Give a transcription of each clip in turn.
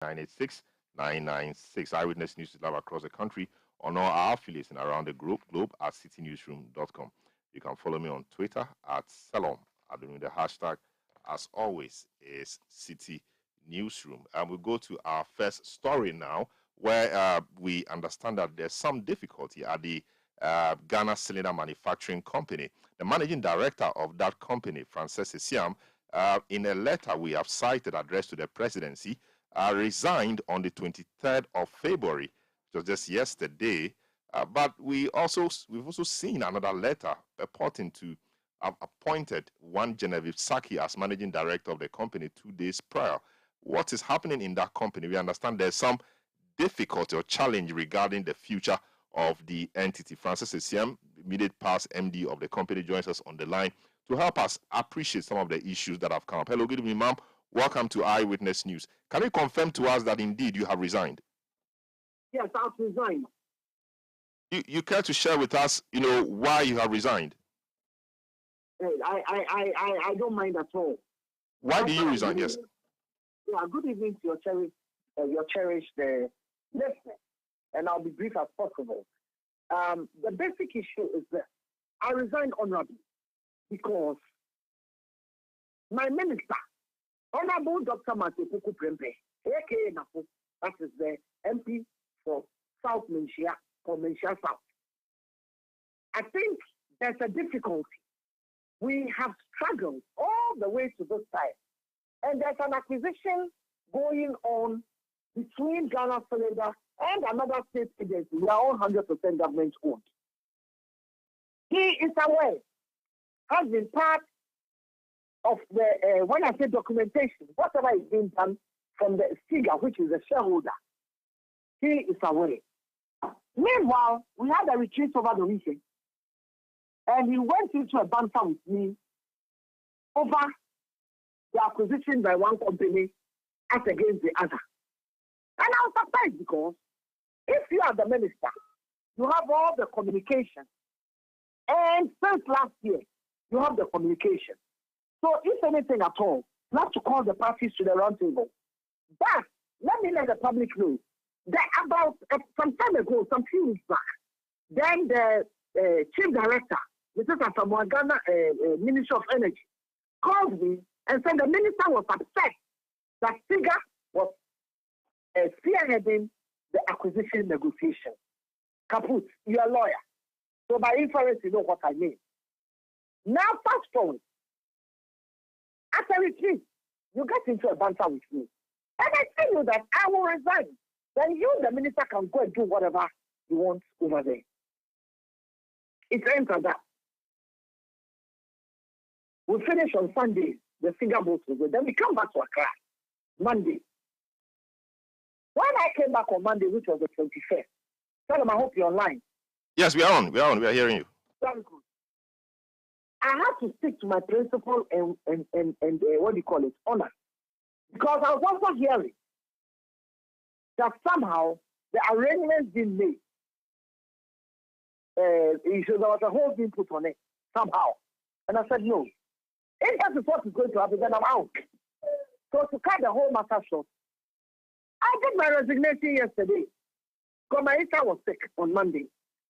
986 996. Eyewitness News is live across the country on all our affiliates and around the globe at citinewsroom.com. You can follow me on Twitter at Salom. The hashtag, as always, is Citi Newsroom. And we'll go to our first story now, where we understand that there's some difficulty at the Ghana Cylinder Manufacturing Company. The managing director of that company, Frances Isiam, in a letter we have cited addressed to the presidency, resigned on the 23rd of February, which was just yesterday. But we've also seen another letter purporting to have appointed one Genevieve Saki as managing director of the company 2 days prior. What is happening in that company? We understand there's some difficulty or challenge regarding the future of the entity. Frances Isiam, immediate past MD of the company, joins us on the line to help us appreciate some of the issues that have come up. Hello, good evening, ma'am. Welcome to Eyewitness News. Can you confirm to us that indeed you have resigned? Yes, I've resigned. You care to share with us, why you have resigned? I don't mind at all. Why do you resign? Yes. Yeah. Good evening to your cherished listener, and I'll be brief as possible. The basic issue is that I resigned honorably because my minister, Honorable Dr. Matthew Prempe, aka Napo, that is the MP for South Menchia, for Menchia South. I think there's a difficulty. We have struggled all the way to this time, and there's an acquisition going on between Ghana Cylinder and another state agency. We are all 100% government owned. He is aware, has been part of the, when I say documentation, whatever is being done from the figure, which is the shareholder, he is aware. Meanwhile, we had a retreat over the weekend, and he went into a banter with me over the acquisition by one company as against the other. And I was surprised because if you are the minister, you have all the communication. And since last year, you have the communication. So if anything at all, you have to call the parties to the round table. But let me let the public know that about some time ago, some few weeks back, then the chief director, Mrs. Asamoah Ghana Ministry of Energy, called me and said the minister was upset that Tiga was spearheading the acquisition negotiation. Kaput, you're a lawyer. So by inference, you know what I mean. Now, fast forward. After retreat, you get into a banter with me. And I tell you that I will resign. Then you, the minister, can go and do whatever you want over there. It ends at that. We finish on Sunday, the finger boats will go. Then we come back to Accra, Monday. When I came back on Monday, which was the 21st, tell them I hope you're online. Yes, we are on. We are hearing you. Very good. I have to stick to my principle and what do you call it, honor. Because I was also hearing that somehow the arrangements being made, there was a whole being put on it, somehow. And I said, no. If that is what is going to happen, then I'm out. So to cut the whole matter short, I did my resignation yesterday. Because my sister was sick on Monday.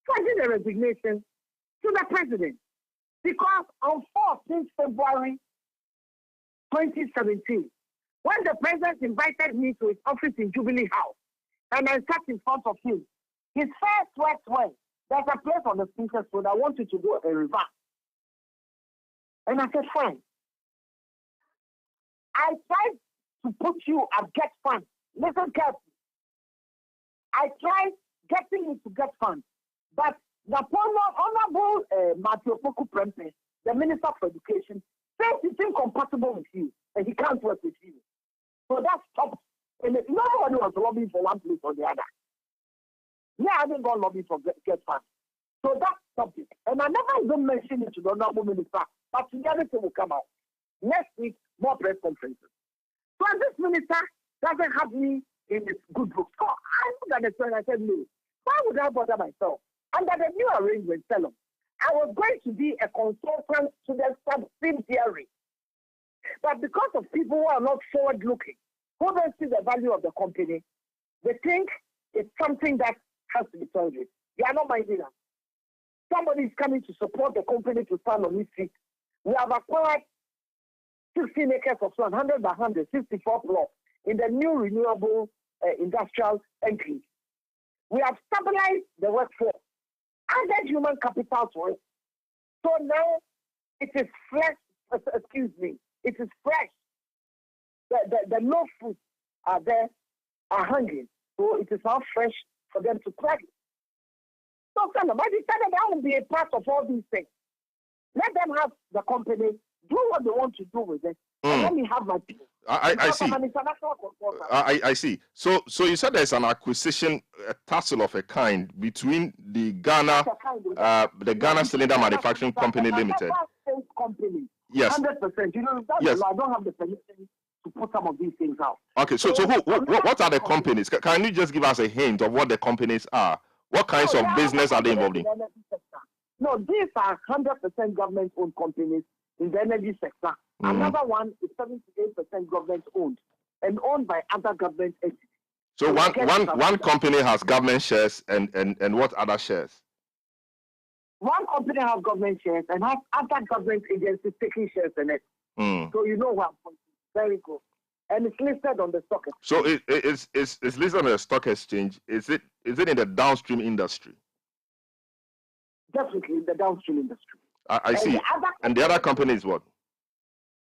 So I did a resignation to the president. Because on 14th February 2017, when the president invited me to his office in Jubilee House, and I sat in front of him, his first words were, there's a place on the speaker's phone, I want you to go and reverse. And I said, fine. I tried to put you at get funds. Listen carefully. I tried getting you to get funds, but the Honorable Matthew Prempe, the Minister for Education, says it's incompatible with you and he can't work with you. So that stopped. And nobody was lobbying for one place or the other. Yeah, I didn't go lobbying for get funds. So that stopped it. And I never even mentioned it to the Honorable Minister, but reality will come out. Next week, more press conferences. So this minister doesn't have me in his good books. So I looked at the friend and I said, no, why would I bother myself? Under the new arrangement, I was going to be a consultant to the subsidiary. But because of people who are not forward-looking, who don't see the value of the company, they think it's something that has to be tolerated. They are not minding that. Somebody is coming to support the company to stand on its feet. We have acquired 16 acres of land, 100 by 100, 64 plots in the new renewable industrial enclave. We have stabilized the workforce, added human capital to it. So now it is fresh, it is fresh. The low fruits are there, are hanging. So it is now fresh for them to crack it. So somebody said that I will be a part of all these things. Let them have the company, do what they want to do with it, and let me have my people. I see. I see. So you said there's an acquisition, a tussle of a kind between the Ghana Cylinder Manufacturing Company Limited. Company. Yes. 100%. You know, yes. I don't have the permission to put some of these things out. Okay. So what are the companies? Can you just give us a hint of what the companies are? What kinds of business are they involved in? No, these are 100% government-owned companies in the energy sector. Another one is 78% government-owned and owned by other government entities. So one company has government shares and what other shares? One company has government shares and has other government agencies taking shares in it. So you know what? Very good. And it's listed on the stock exchange. So it's listed on the stock exchange. Is it in the downstream industry? Definitely in the downstream industry. I see. And the other company is what?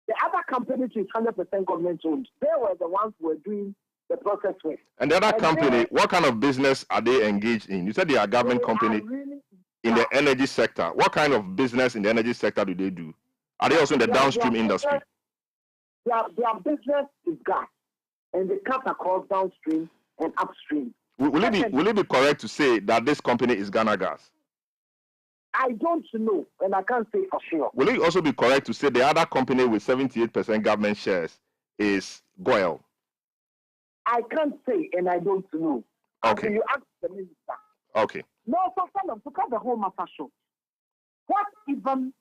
The other company is 100% government owned. They were the ones who were doing the process with. And the other company, what kind of business are they engaged in? You said they are a government company in the energy sector. What kind of business in the energy sector do they do? Are they also in the downstream industry? Their business is gas, and they cut across downstream and upstream. Will it be correct to say that this company is Ghana Gas? I don't know, and I can't say for sure. Will it also be correct to say the other company with 78% government shares is GOIL? I can't say, and I don't know. Okay. Until you ask the minister. Okay. No, so Salom, to cut the whole matter short, what even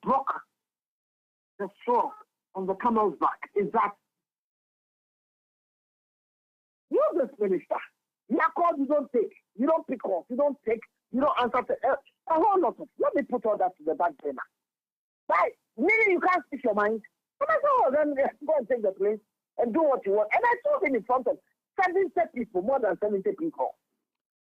broke the straw on the camel's back is that you, this minister, you are called, you don't take, you don't pick off, you don't take, you don't answer to a whole lot of. Let me put all that to the back burner. Right? Meaning you can't speak your mind. And I said, oh, then go and take the place and do what you want. And I told him in front of 70 people, more than 70 people.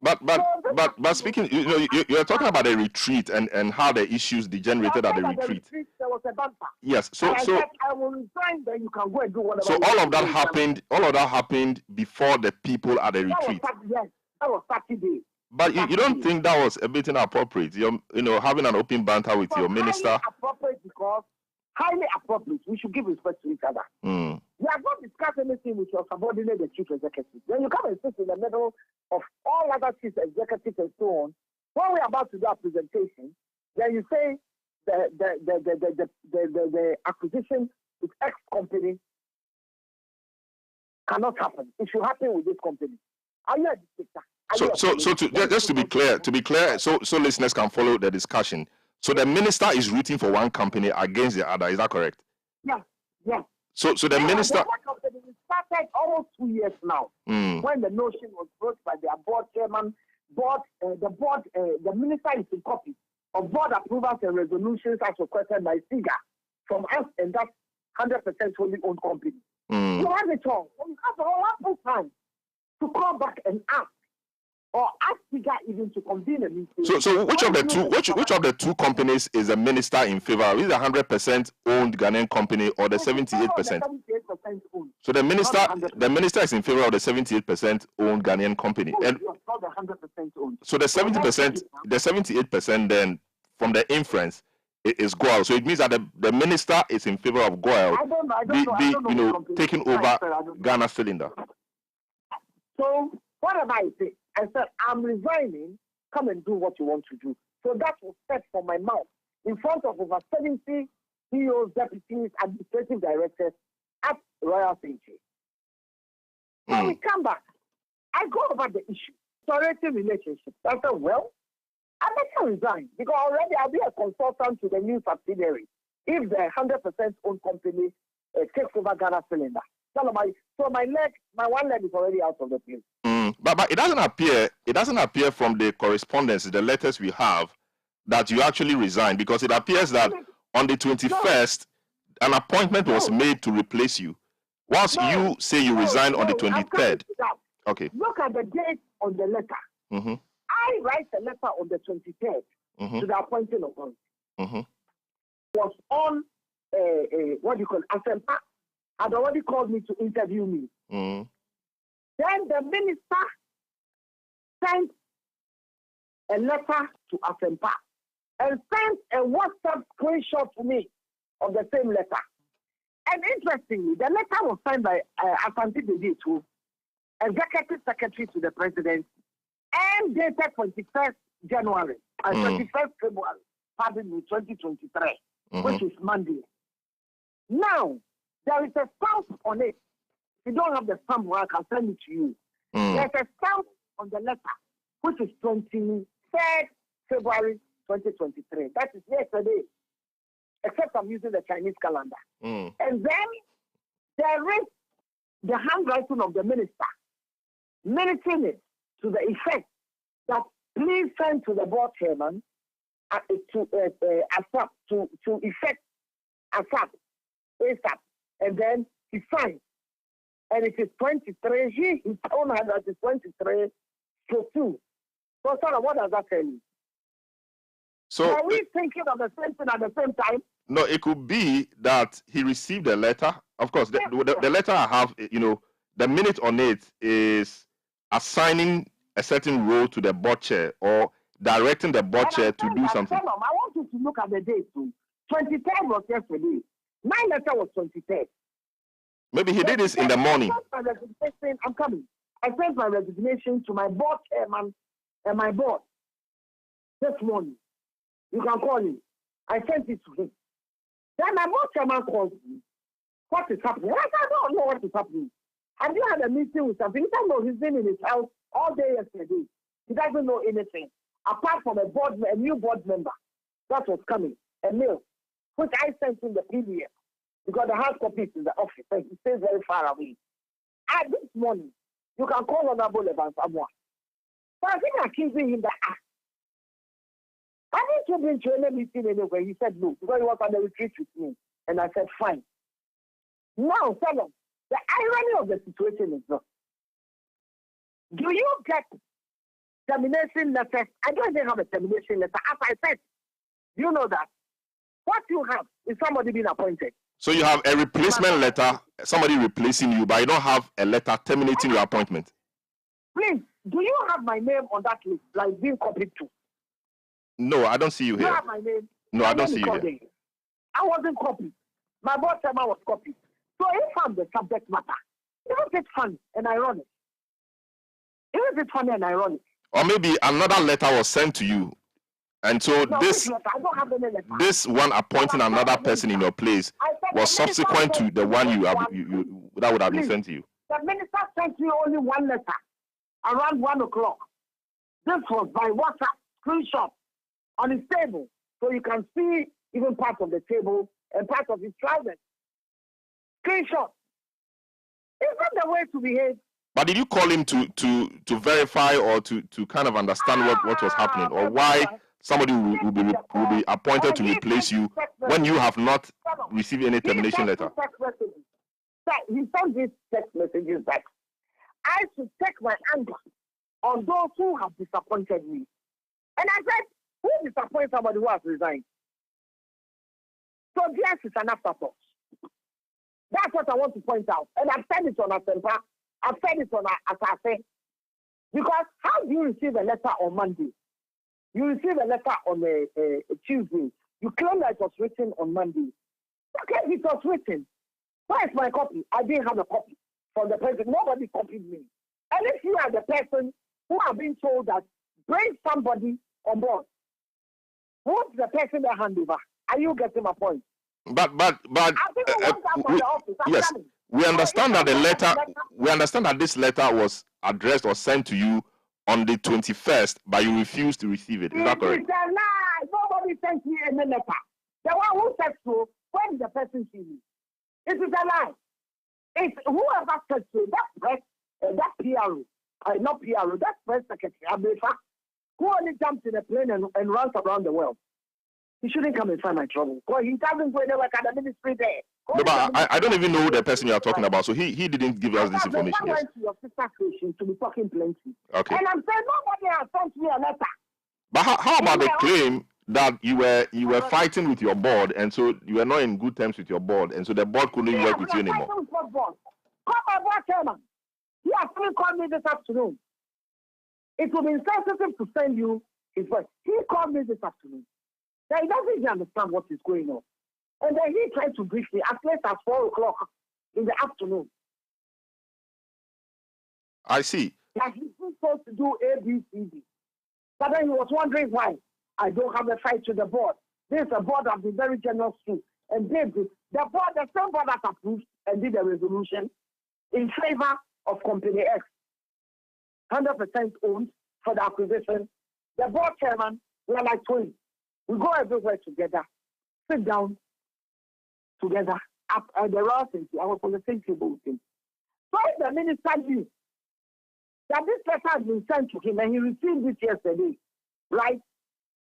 But speaking, you're talking about a retreat and how the issues degenerated at the retreat. There was a bumper. Yes, so I said, I will resign, then you can go and do whatever. So all of that happened before the people at the retreat. Yes, that was Saturday. But you don't think that was a bit inappropriate? Having an open banter with your minister. Highly appropriate because highly appropriate. We should give respect to each other. We have not discussed anything with your subordinate, the chief executive. Then you come and sit in the middle of all other chief executives and so on. When we're about to do our presentation, then you say the acquisition with X company cannot happen. It should happen with this company. Are you a dictator? Just to be clear, so listeners can follow the discussion. So the minister is rooting for one company against the other. Is that correct? Yeah. So the minister. The company started almost 2 years now. When the notion was brought by their board chairman, the minister is in copy of board approvals and resolutions as requested by SIGA from us, and that's 100% wholly owned company. You have it all. You have all ample time to call back and ask, or ask SIGA even to convene a meeting. So which of the two companies is the minister in favor of? Is it 100% owned Ghanaian company or the 78%? 78% owned. So the minister is in favor of the 78% owned Ghanaian company. And not the 100% owned. So the 70%, the 78% then from the inference is GOIL. So it means that the minister is in favor of GOIL taking over Ghana Cylinder. So whatever I say, I said, I'm resigning, come and do what you want to do. So that was said from my mouth in front of over 70 CEOs, deputies, administrative directors at Royal St. So we come back. I go over the issue, authoritative relationships. I said, well, I better resign because already I'll be a consultant to the new subsidiary if the 100% owned company takes over Ghana Cylinder. So my one leg is already out of the place. But it doesn't appear from the correspondence, the letters we have, that you actually resigned, because it appears that on the 21st, an appointment was made to replace you. Whilst you say you resigned on the 23rd. Okay. Look at the date on the letter. Mm-hmm. I write a letter on the 23rd to the appointing authority. Was on what do you call it? Asempa had already called me to interview me. Then the minister sent a letter to Asempa and sent a WhatsApp screenshot to me of the same letter. And interestingly, the letter was signed by Asante Dedetu, Executive Secretary to the President, and dated 21st January, 21st February, pardon me, 2023, which is Monday. Now, there is a stamp on it. If you don't have the stamp, I can send it to you. There's a stamp on the letter, which is 23rd February 2023. That is yesterday, except I'm using the Chinese calendar. And then there is the handwriting of the minister, mentioning it to the effect that please send to the board chairman to effect ASAP, and then he signs. And it is 23, his own hand that is 23 to 2. So, Sarah, what does that tell you? So, are we thinking of the same thing at the same time? No, it could be that he received a letter. Of course, the letter I have, the minute on it is assigning a certain role to the board chair or directing the board chair to do something. I want you to look at the date too. 23rd was yesterday. My letter was 23rd. Maybe he did this in the morning. I'm coming. I sent my resignation to my board chairman and my board this morning. You can call him. I sent it to him. Then my board chairman calls me. What is happening? I don't know what is happening. Have you had a meeting with something? He said, no, he's been in his house all day yesterday. He doesn't know anything. Apart from a new board member that was coming, a mail, which I sent him the PDF. Because the hard copy is in the office, and he stays very far away. This morning, you can call Honorable Evans Samoa. So I think I'm accusing him that, haven't you been to any meeting anywhere? He said no, because he was on the retreat with me. And I said, fine. Now, Salom, the irony of the situation is this. Do you get termination letters? I don't even have a termination letter. As I said, you know that. What you have is somebody being appointed. So you have a replacement letter, somebody replacing you, but you don't have a letter terminating your appointment. Please, do you have my name on that list, like being copied to? No, I don't see you here. You have my name? No, I don't see you here. I wasn't copied. My boss chairman was copied. So if I'm the subject matter, isn't it funny and ironic? Isn't it funny and ironic? Or maybe another letter was sent to you. And so this one appointing another person in your place was subsequent to the one that would have been sent to you. The minister sent me only one letter around 1 o'clock. This was by WhatsApp screenshot on his table, so you can see even part of the table and part of his trousers. Screenshot. Is that the way to behave? But did you call him to verify or to kind of understand what was happening, or why somebody will be appointed to replace you when you have not received any termination letter? He sent these text messages that I should take my anger on those who have disappointed me. And I said, who disappoints somebody who has resigned? So this is an afterthought. That's what I want to point out. And I've said it on Asempa. I've said it on Asase. Because how do you receive a letter on Monday? You receive a letter on a Tuesday. You claim that it was written on Monday. Okay, it was written. Where is my copy? I didn't have a copy from the president. Nobody copied me. And if you are the person who have been told that bring somebody on board, what's the person that hand over? Are you getting my point? But yes, we understand that the letter. We understand that this letter was addressed or sent to you on the 21st, but you refused to receive it. Is that correct? It's a lie. Nobody sent me any letter. The one who said so, when did the person see me? It is a lie. It's whoever said so, that press, that PRO, not PRO, that press secretary, Abefa, who only jumps in a plane and runs around the world. He shouldn't come and find my trouble. Because he doesn't go anywhere at the ministry there. No, but I don't even know the person you are talking about, so he didn't give us this information. I went to your sister station to be talking plenty. Okay. And I'm saying nobody has sent me a letter. But how about the claim that you were fighting with your board, and so you were not in good terms with your board, and so the board couldn't work with you anymore? Call my board chairman. He actually called me this afternoon. It would be insensitive to send you his voice. He called me this afternoon. Now, he doesn't even understand what is going on. And then he tried to brief me as late as 4 o'clock in the afternoon. I see. Like he's supposed to do A, B, C, D. But then he was wondering why I don't have a fight to the board. This a board I've been very generous to. And they did. The same board that approved and did a resolution in favor of Company X. 100% owned for the acquisition. The board chairman, we are like twins. We go everywhere together, sit down together at the Royal City. I was on the same table with him. So if the minister knew that this letter had been sent to him and he received it yesterday, right?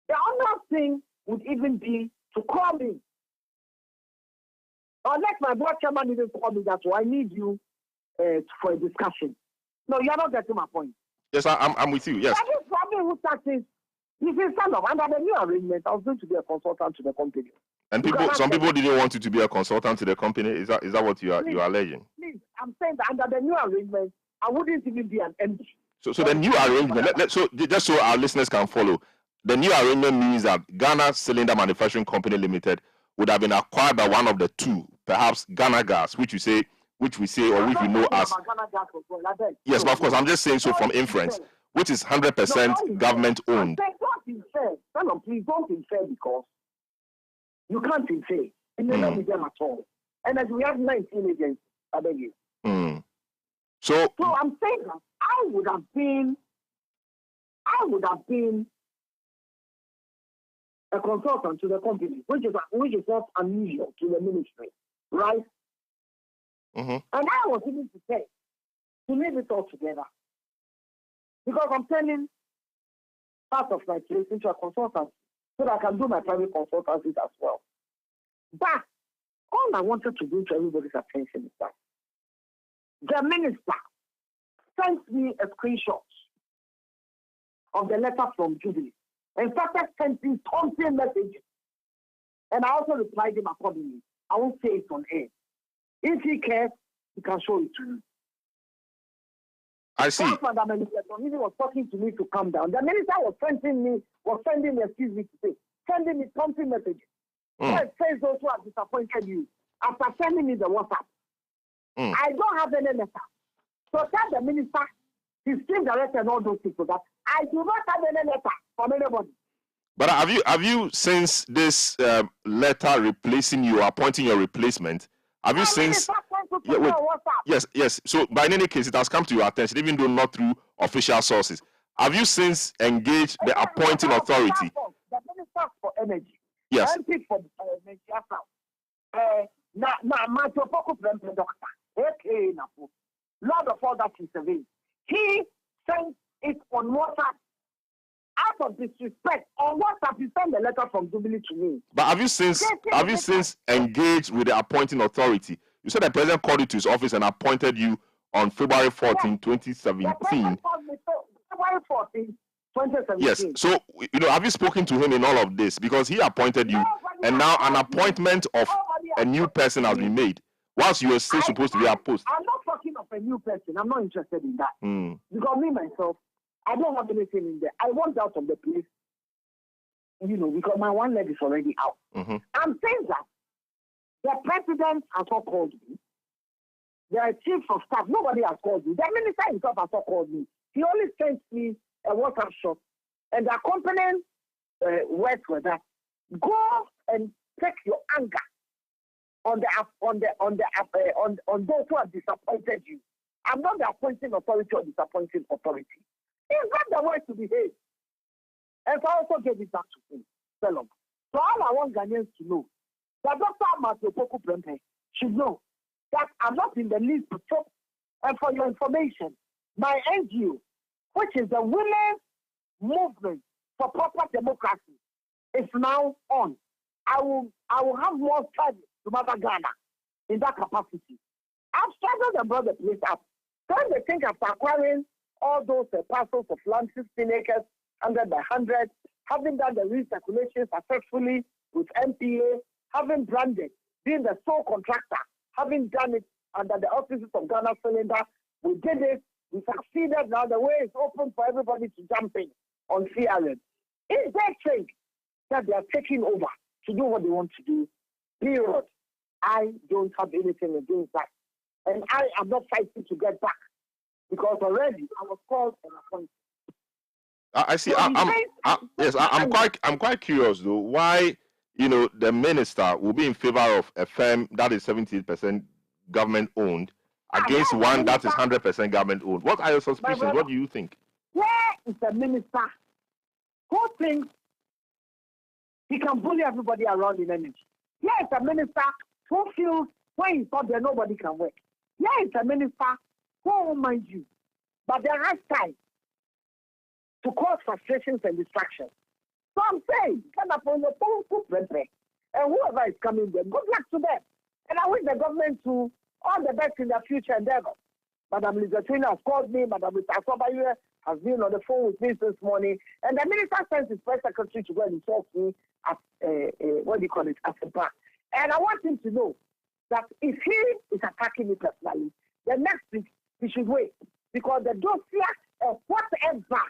The honest thing would even be to call me. Or let my board chairman even call me that, I need you for a discussion. No, you're not getting my point. Yes, I'm with you, yes. That is probably who started. If you stand up under the new arrangement, I was going to be a consultant to the company. And some people didn't want you to be a consultant to the company. Is that what you are alleging? Please, I'm saying that under the new arrangement, I wouldn't even be an MD. So the new arrangement. So just so our listeners can follow, the new arrangement means that Ghana Cylinder Manufacturing Company Limited would have been acquired by one of the two, perhaps Ghana Gas, which we say, or which we know as. Yes, but of course, I'm just saying so from inference, which is 100% government owned. Don't infer. Please don't infer because you can't infer. It may not be them at all. And as we have 19 agents, I beg you. So I'm saying that I would have been a consultant to the company, which is not unusual to the ministry, right? Mm-hmm. And I was even prepared to leave it all together. Because I'm turning part of my place into a consultant so that I can do my private consultancies as well. But all I wanted to do to everybody's attention is that the minister sent me a screenshot of the letter from Jubilee and started sending taunting messages. And I also replied him accordingly. I won't say it on air. If he cares, he can show it to you. I see. The minister was talking to me to calm down. The minister was sending me, excuse me to say, sending me taunting messages. So it says those who have disappointed you after sending me the WhatsApp. I don't have any letter. So tell the minister, his team director and all those people that I do not have any letter from anybody. But have you since this letter replacing you, appointing your replacement, have you since? Yes. So, by any case, it has come to your attention, even though not through official sources. Have you since engaged the appointing authority? The Minister for Energy. Yes. MP for Energy. Lord of all that is available. He sent it on WhatsApp. Out of disrespect, on WhatsApp, he sent the letter from Jubilee to me. But have you since engaged with the appointing authority? You said the president called you to his office and appointed you on February 14, 2017. The president called me February 14, 2017. Yes. So, have you spoken to him in all of this? Because he appointed you, and now an appointment of a new person has been made. Whilst you were still supposed to be at post. I'm not talking of a new person. I'm not interested in that. Because me, myself, I don't have anything in there. I want out of the place, because my one leg is already out. Mm-hmm. I'm saying that the president has not called me. The chief of staff, nobody has called me. The minister himself has not called me. He only sent me a WhatsApp shot. And the accompanying words were that, go and take your anger on those who have disappointed you. I'm not the appointing authority or disappointing authority. It's not the way to behave. And so I also gave it back to him. So all I want Ghanaians to know, that Dr. Matthew Poku Prempe should know that are not in the list to talk. And for your information, my NGO, which is the Women's Movement for Proper Democracy, is now on. I will have more studies to Mother Ghana in that capacity. I've struggled and brought the place up. Don't they think after acquiring all those parcels of land, 16 acres, 100 by 100, having done the recirculation successfully with MPA, having branded, being the sole contractor, having done it under the auspices of Ghana Cylinder, we did it, we succeeded, now the way is open for everybody to jump in on CRM. If they think that they are taking over to do what they want to do, period, I don't have anything against that. And I am not fighting to get back because already I was called and appointed. I see. I'm quite curious though. Why, the minister will be in favor of a firm that is 78% government owned against one that is 100% government owned. What are your suspicions? What do you think? Where is the minister who thinks he can bully everybody around in energy? Here is a minister who feels when he thought that nobody can work. Here is a minister who won't mind you, but there has time to cause frustrations and distractions. So I'm saying, stand up on your phone, and whoever is coming there, good luck to them. And I wish the government to all the best in their future endeavor. Madam Lizatrina has called me, Madam Asobaye has been on the phone with me this morning, and the minister sent his press secretary to go and talk to me at, at a bar. And I want him to know that if he is attacking me personally, the next week he should wait, because the dossier of whatever,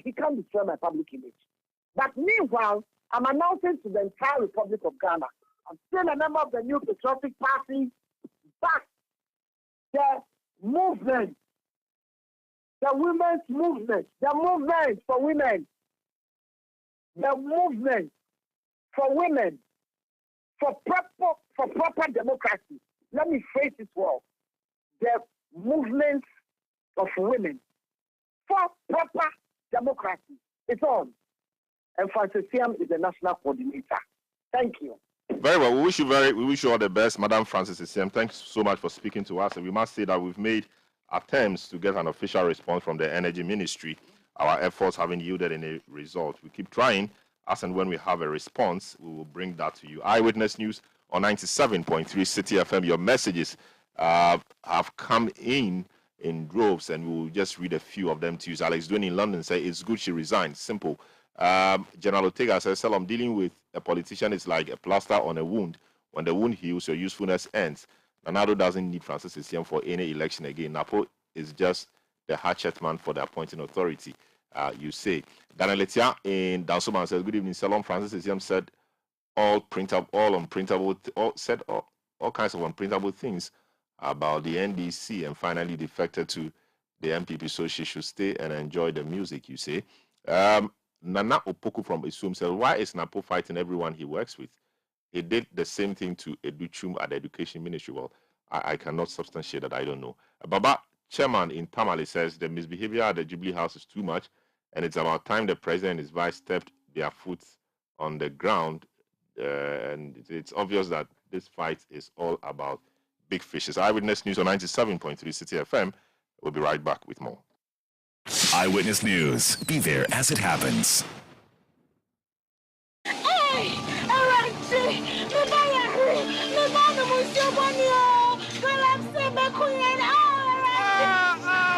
he can't destroy my public image. But meanwhile, I'm announcing to the entire Republic of Ghana, I'm still a member of the New Patriotic Party, but the movement, the women's movement, the movement for women, the movement for women, for proper democracy. Let me phrase it well. The movement of women for proper democracy. It's on. And Francis Siam is the national coordinator. Thank you. Very well. We wish you all the best, Madam Francis Siam. Thanks so much for speaking to us. And we must say that we've made attempts to get an official response from the Energy Ministry. Our efforts haven't yielded any result. We keep trying. As and when we have a response, we will bring that to you. Eyewitness News on 97.3 Citi FM. Your messages have come in droves, and we'll just read a few of them to you. Alex Dwayne in London said, it's good she resigned. Simple. General Ortega says, Salam, dealing with a politician is like a plaster on a wound. When the wound heals, your usefulness ends. Nanado doesn't need Francis Isiam for any election again. Napo is just the hatchet man for the appointing authority, you say. Daniel Letia in Dansoman says, good evening, Salam. Francis Isiam said all kinds of unprintable things about the NDC and finally defected to the MPP, so she should stay and enjoy the music, you say. Nana Opoku from Isum says, why is Napo fighting everyone he works with? He did the same thing to Educhum at the Education Ministry. Well, I cannot substantiate that. I don't know. Baba Chairman in Tamale says the misbehavior at the Jubilee House is too much, and it's about time the president and his vice stepped their foot on the ground. And it's obvious that this fight is all about big fishes. Eyewitness News on 97.3 Citi FM. We'll be right back with more. Eyewitness News. Be there as it happens.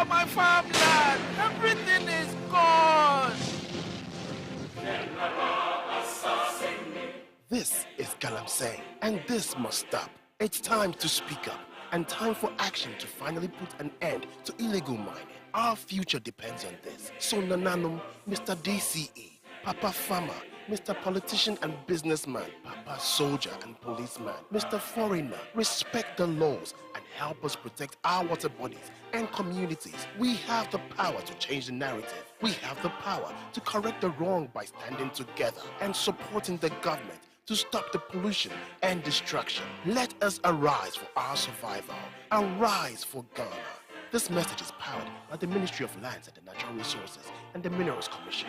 My farmland, everything is gone. This is Galamsey, and this must stop. It's time to speak up and time for action to finally put an end to illegal mining. Our future depends on this. So Nananum, Mr. DCE, Papa Farmer, Mr. Politician and Businessman, Papa Soldier and Policeman, Mr. Foreigner, respect the laws and help us protect our water bodies and communities. We have the power to change the narrative. We have the power to correct the wrong by standing together and supporting the government to stop the pollution and destruction. Let us arise for our survival. Arise for Ghana. This message is powered by the Ministry of Lands and the Natural Resources and the Minerals Commission.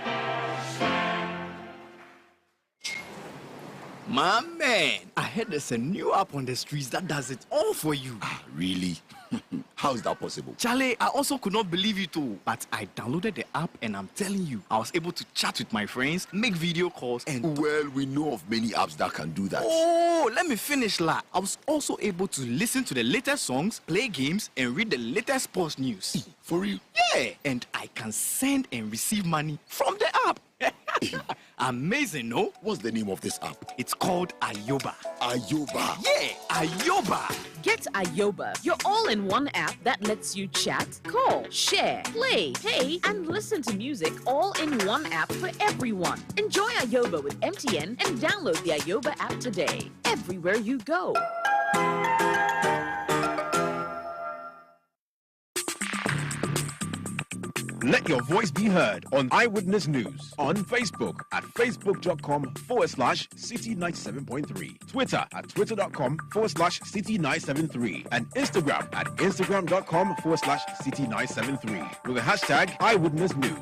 My man, I heard there's a new app on the streets that does it all for you. Really? How is that possible? Charlie, I also could not believe it too. But I downloaded the app and I'm telling you, I was able to chat with my friends, make video calls, and... Well, we know of many apps that can do that. Oh, let me finish, la. I was also able to listen to the latest songs, play games, and read the latest sports news. For real? Yeah, and I can send and receive money from the app. Amazing, no? What's the name of this app? It's called Ayoba. Ayoba. Yeah, Ayoba. Get Ayoba, your all-in-one app that lets you chat, call, share, play, pay, and listen to music all in one app for everyone. Enjoy Ayoba with MTN and download the Ayoba app today. Everywhere you go. Let your voice be heard on Eyewitness News on Facebook at facebook.com/Citi97.3, Twitter at twitter.com/Citi973, and Instagram at instagram.com/Citi973 with the hashtag Eyewitness News.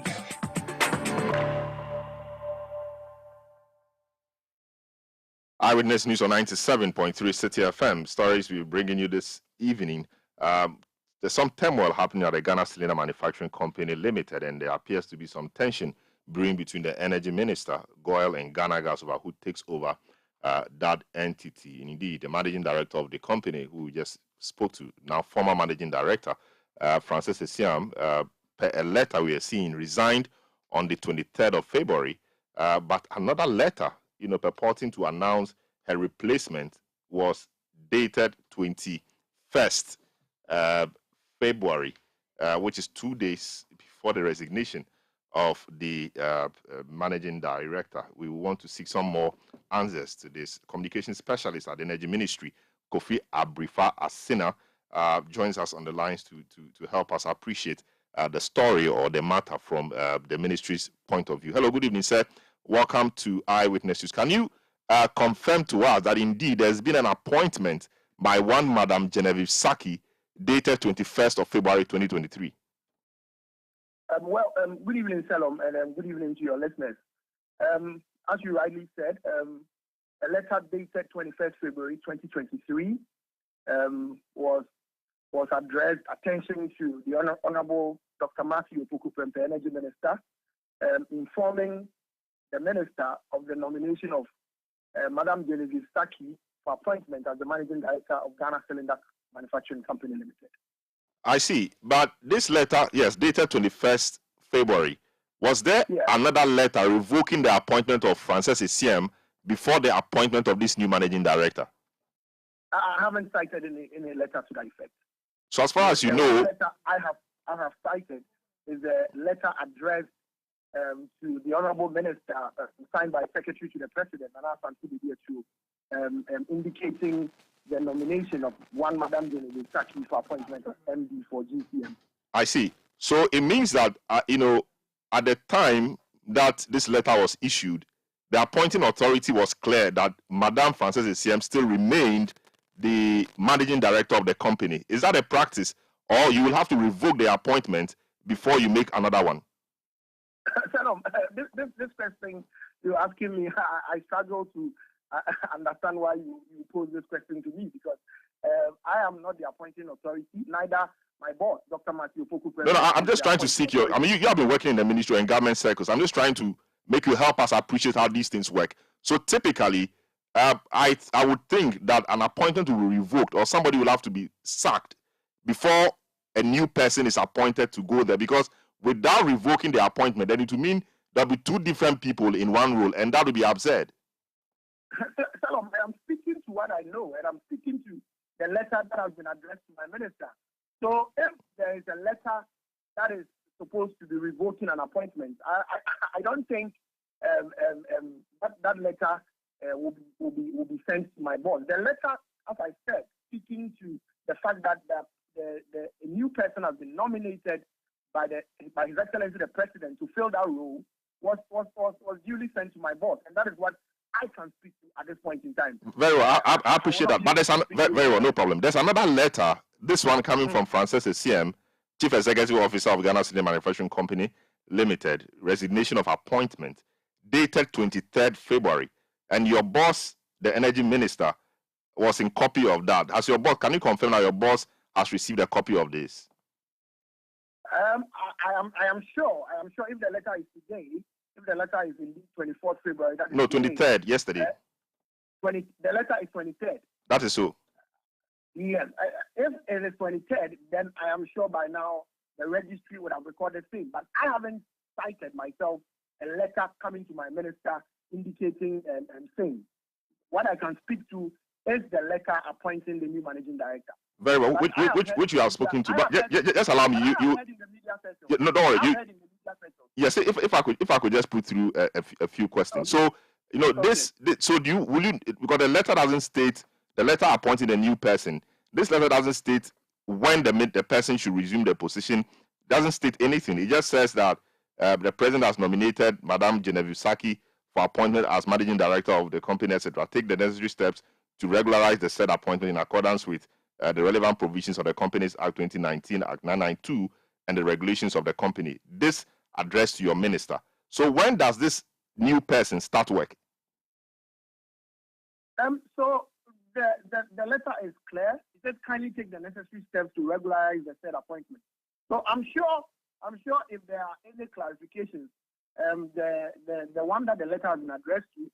Eyewitness News on 97.3 Citi FM. Stories we're bringing you this evening. There's some turmoil happening at the Ghana Cylinder Manufacturing Company Limited, and there appears to be some tension brewing between the Energy Minister, Goyle, and Ghana Gas over who takes over that entity. And indeed, the Managing Director of the company, who we just spoke to, now former Managing Director, Frances Esiam, per a letter we are seeing, resigned on the 23rd of February. But another letter, purporting to announce her replacement was dated 21st February, which is 2 days before the resignation of the managing director. We want to seek some more answers to this. Communication specialist at the Energy Ministry, Kofi Abrifa Asina, joins us on the lines to help us appreciate the story or the matter from the ministry's point of view. Hello, good evening, sir. Welcome to Eyewitness News. Can you confirm to us that indeed there's been an appointment by one Madam Genevieve Saki dated 21st of February 2023? Good evening, Salom, and good evening to your listeners. As you rightly said, a letter dated 21st February 2023 was addressed attention to the Honorable Dr. Matthew Opoku-Prempeh, the Energy Minister, informing the Minister of the nomination of Madam Genevieve Saki for appointment as the Managing Director of Ghana Cylinder Manufacturing Company Limited. I see. But this letter, yes, dated 21st February. Was there another letter revoking the appointment of Frances Esiam before the appointment of this new managing director? I haven't cited any letter to that effect. So as far as you know, letter I have cited is a letter addressed to the Honorable Minister, signed by Secretary to the President, and asked to indicating the nomination of one Madam Genevieve Saki for appointment of MD for GCM. I see. So it means that, at the time that this letter was issued, the appointing authority was clear that Madam Frances Esiam still remained the managing director of the company. Is that a practice, or you will have to revoke the appointment before you make another one? This first thing you're asking me, I struggle to understand why you pose this question to me, because I am not the appointing authority, neither my boss, Dr. Matthew Opoku-Prempeh. No, I'm just trying to seek your... you have been working in the ministry and government circles. I'm just trying to make you help us appreciate how these things work. So typically, I would think that an appointment will be revoked or somebody will have to be sacked before a new person is appointed to go there, because without revoking the appointment, then it will mean there'll be two different people in one role, and that would be absurd. Salom, I'm speaking to what I know, and I'm speaking to the letter that has been addressed to my minister. So if there is a letter that is supposed to be revoking an appointment, I don't think that letter will be sent to my boss. The letter, as I said, speaking to the fact that a new person has been nominated by His Excellency the President to fill that role was duly sent to my boss, and that is what I can speak to at this point in time. Very well, I appreciate that. But there's very well, no problem. There's another letter, this one coming from Frances Esiam, Chief Executive Officer of Ghana Cylinder Manufacturing Company Limited, resignation of appointment, dated 23rd February. And your boss the energy minister, was in copy of that. As your boss, can you confirm that your boss has received a copy of this? I am sure. I am sure if the letter is today, if the letter is indeed 24th February, that is No, today, 23rd, yesterday. the letter is 23rd. That is so. Yes. If it is 23rd, then I am sure by now the registry would have recorded things. But I haven't cited myself a letter coming to my minister indicating and saying. What I can speak to is the letter appointing the new managing director. Very well, which you have spoken to. But just allow me. No, don't worry. Yes, if I could just put through a few questions. Okay. So so will you, because the letter doesn't state, the letter appointing a new person, this letter doesn't state when the person should resume the position, doesn't state anything. It just says that the president has nominated Madam Genevieve Saki for appointment as managing director of the company, etc. Take the necessary steps to regularize the said appointment in accordance with the relevant provisions of the Companies Act 2019, Act 992, and the regulations of the company. This addressed to your minister. So when does this new person start work? So the letter is clear. It says kindly take the necessary steps to regularize the said appointment. So I'm sure if there are any clarifications, the one that the letter has been addressed to,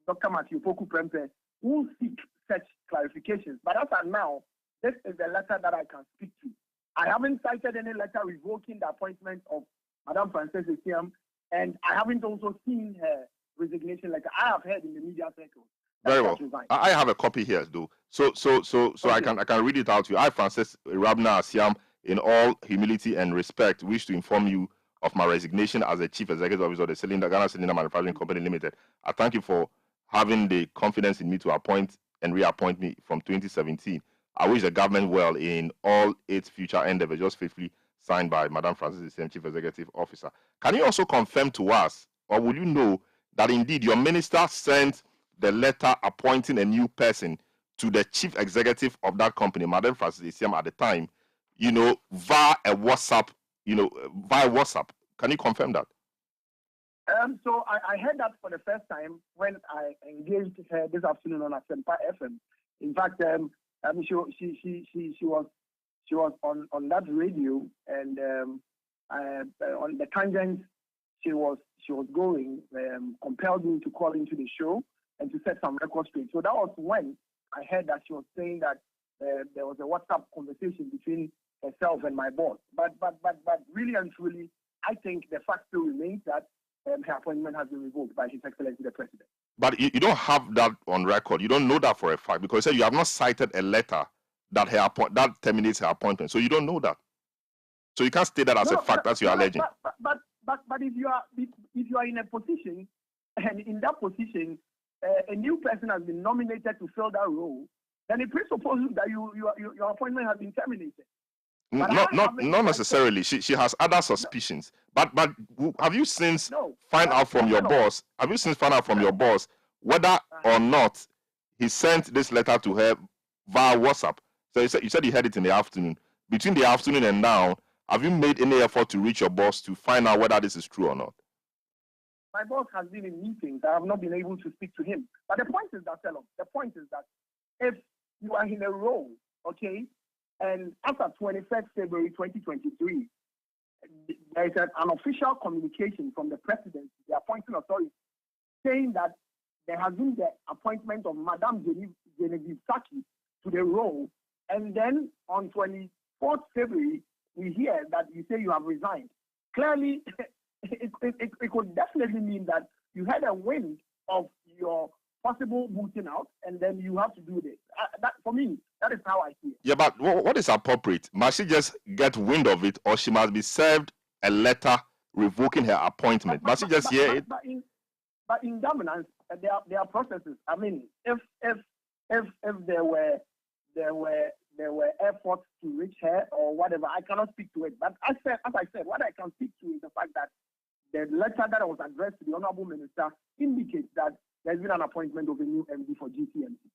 Dr. Matthew Poku Prempe, will seek such clarifications. But as of now, this is the letter that I can speak to. I haven't cited any letter revoking the appointment of Madam Frances Esiam, and I haven't also seen her resignation letter. I have heard in the media circles. Very well. I have a copy here, though. So okay. I can read it out to you. I, Frances Rabna Asiam, in all humility and respect, wish to inform you of my resignation as the Chief Executive Officer of the Ghana Cylinder Manufacturing Company Limited. I thank you for having the confidence in me to appoint and reappoint me from 2017. I wish the government well in all its future endeavors. Just faithfully signed by Madam Frances Esiam, Chief Executive Officer. Can you also confirm to us, or will you know, that indeed your minister sent the letter appointing a new person to the Chief Executive of that company, Madam Frances Esiam, at the time, via a WhatsApp, via WhatsApp? Can you confirm that? So I heard that for the first time when I engaged her this afternoon on Asempa FM. In fact, she was on that radio, and on the tangent she was going, compelled me to call into the show and to set some records straight. So that was when I heard that she was saying that there was a WhatsApp conversation between herself and my boss. But really and truly, I think the fact still remains that her appointment has been revoked by His Excellency the President. But you don't have that on record. You don't know that for a fact, because you have not cited a letter that that terminates her appointment. So you don't know that. So you can't state that as a fact, as you are alleging. But if you are in a position, and in that position, a new person has been nominated to fill that role, then it presupposes that your appointment has been terminated. Not necessarily. She has other suspicions. But have you since find out from your boss? Have you since found out from your boss whether or not he sent this letter to her via WhatsApp? So you said you heard it in the afternoon. Between the afternoon and now, have you made any effort to reach your boss to find out whether this is true or not? My boss has been in meetings. I have not been able to speak to him. But the point is that, if you are in a role, okay, and after 21st February 2023, there is an official communication from the president, the appointing authority, saying that there has been the appointment of Madame Genevieve Saki to the role, and then on 24th February, we hear that you say you have resigned. Clearly, it could definitely mean that you had a wind of your possible booting out, and then you have to do this. That, for me, that is how I see it. Yeah, but what is appropriate? Must she just get wind of it, or she must be served a letter revoking her appointment? Must she just hear it? But in governance, there are processes. I mean, if there were efforts to reach her or whatever, I cannot speak to it. But as I said, what I can speak to is the fact that the letter that was addressed to the Honorable Minister indicates that there's been an appointment of a new MD for GCMC.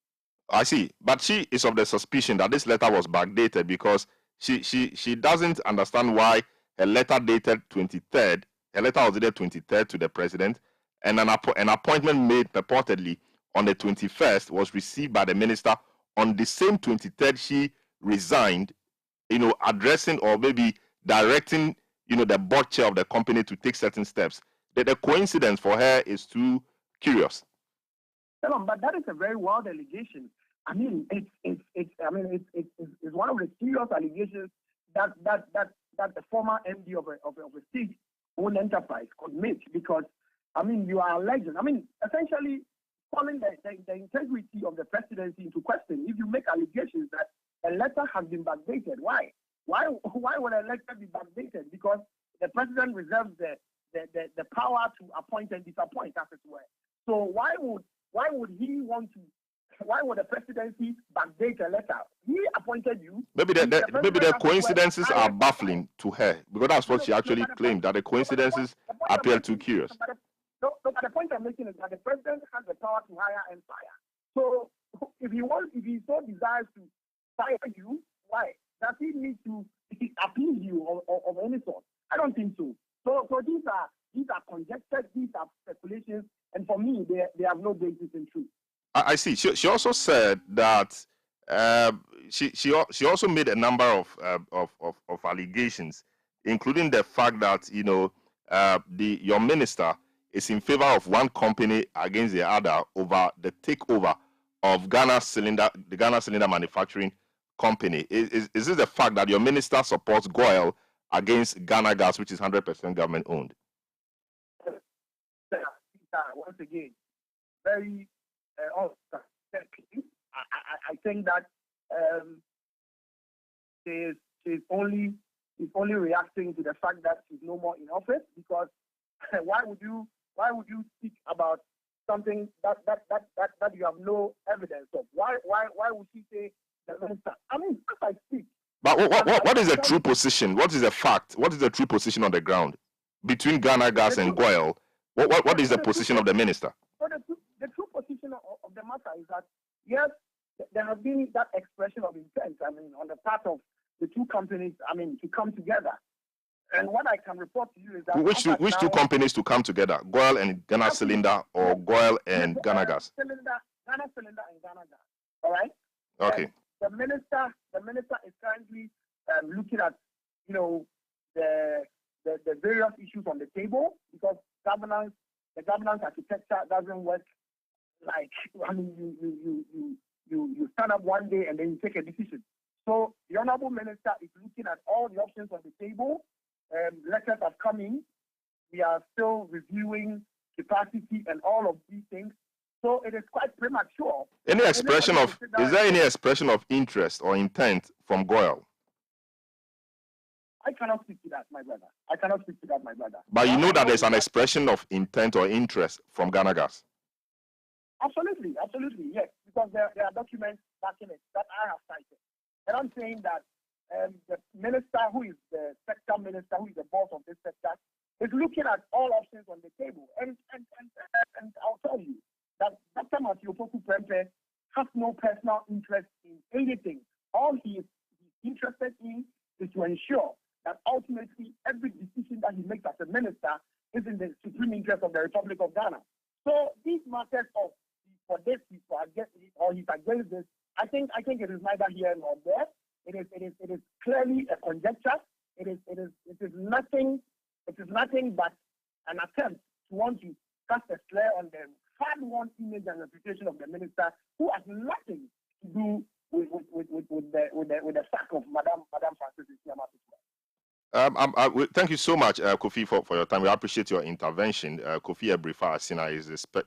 I see. But she is of the suspicion that this letter was backdated, because she doesn't understand why a letter dated 23rd, a letter was dated 23rd to the president, and an appointment made purportedly on the 21st was received by the minister on the same 23rd she resigned, addressing or maybe directing, the board chair of the company to take certain steps. That the coincidence for her is too curious. But that is a very wild allegation. I mean, it's one of the serious allegations that the former MD of a state-owned enterprise could make, because I mean, you are alleging. I mean, essentially calling the integrity of the presidency into question. If you make allegations that a letter has been backdated, why? Why would a letter be backdated? Because the president reserves the power to appoint and disappoint, as it were. So why would he want to? Why would the presidency backdate a letter? He appointed you. Maybe the coincidences are baffling to her, because that's what she actually claimed, that the coincidences appear too curious. But the point I'm making is that the president has the power to hire and fire. So if he so desires to fire you, why? Does he need to appease you of any sort? I don't think so. So these are conjectures, these are speculations, and for me, they have no basis in truth. I see. She also said that she also made a number of allegations, including the fact that your minister is in favor of one company against the other over the takeover of the Ghana Cylinder Manufacturing Company. Is this the fact that your minister supports GOIL against Ghana Gas, which is 100% government owned? Once again, very I think that she's only reacting to the fact that she's no more in office, because why would you speak about something that you have no evidence of? Why would she say the minister? I mean, if I speak. But what is the true position? What is the fact? What is the true position on the ground between Ghana Gas and GOIL? What is the position of the minister? The true position of the matter is that, yes, there has been that expression of intent, I mean, on the part of the two companies, I mean, to come together. And what I can report to you is that... Which two companies to come together? GOIL and Ghana Cylinder, or GOIL and Ghana Gas? Ghana Cylinder and Ghana Gas. All right? Okay. And the minister is currently looking at, the various issues on the table, because the governance architecture doesn't work like, I mean, you stand up one day and then you take a decision. So the Honorable Minister is looking at all the options on the table. Letters have come in. We are still reviewing capacity and all of these things. So it is quite premature. Is there any expression of interest or intent from GOIL? I cannot speak to that, my brother. But you know that there's an expression of intent or interest from Ghana Gas? Absolutely, yes. Because there are documents backing it that I have cited. And I'm saying that the minister, who is the sector minister, who is the boss of this sector, is looking at all options on the table. And I'll tell you that Dr. Matthew Opoku Prempeh has no personal interest in anything. All he is interested in is to ensure that ultimately every decision that he makes as a minister is in the supreme interest of the Republic of Ghana. So these matters of for this, for against it, or he's against this, I think it is neither here nor there. It is clearly a conjecture. It is nothing but an attempt to want to cast a slur on the hard-won image and reputation of the minister, who has nothing to do with the sack of Madam Francis Isiama. Thank you so much, Kofi, for your time. We appreciate your intervention. Kofi Ebrifa Asina is a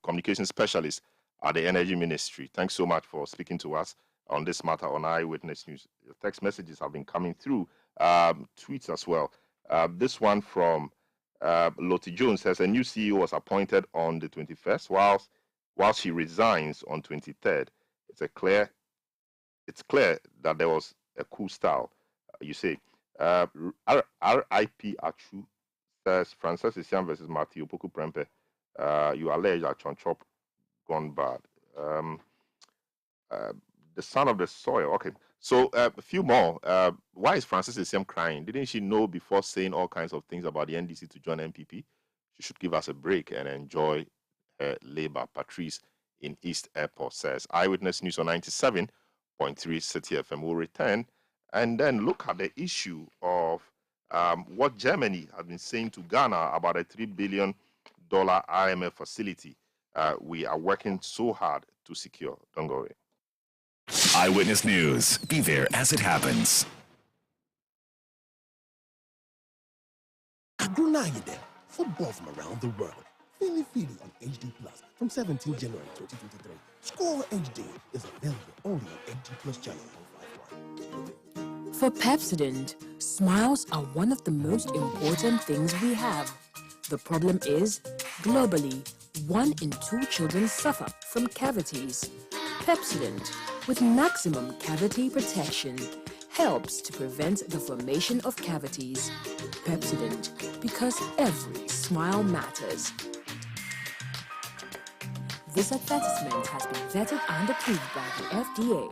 communication specialist at the Energy Ministry. Thanks so much for speaking to us on this matter on Eyewitness News. Your text messages have been coming through, tweets as well. This one from Lottie Jones says a new CEO was appointed on the 21st, whilst she resigns on 23rd. It's clear that there was a coup style, you say. RIP Achu says Francis Isiam versus Matthew Opoku Prempeh. You allege that Chonchop gone bad. The son of the soil. Okay. So a few more. Why is Francis Isiam crying? Didn't she know before saying all kinds of things about the NDC to join MPP? She should give us a break and enjoy her labor. Patrice in East Airport says. Eyewitness News on 97.3 Citi FM will return and then look at the issue of what Germany has been saying to Ghana about a $3 billion IMF facility we are working so hard to secure. Don't go away. Eyewitness News. Be there as it happens. Agrunaide, football from around the world. Feely on HD Plus from 17 January 2023. Score HD is available only on HD Plus channel 151. For Pepsodent, smiles are one of the most important things we have. The problem is, globally, 1 in 2 children suffer from cavities. Pepsodent, with maximum cavity protection, helps to prevent the formation of cavities. Pepsodent, because every smile matters. This advertisement has been vetted and approved by the FDA.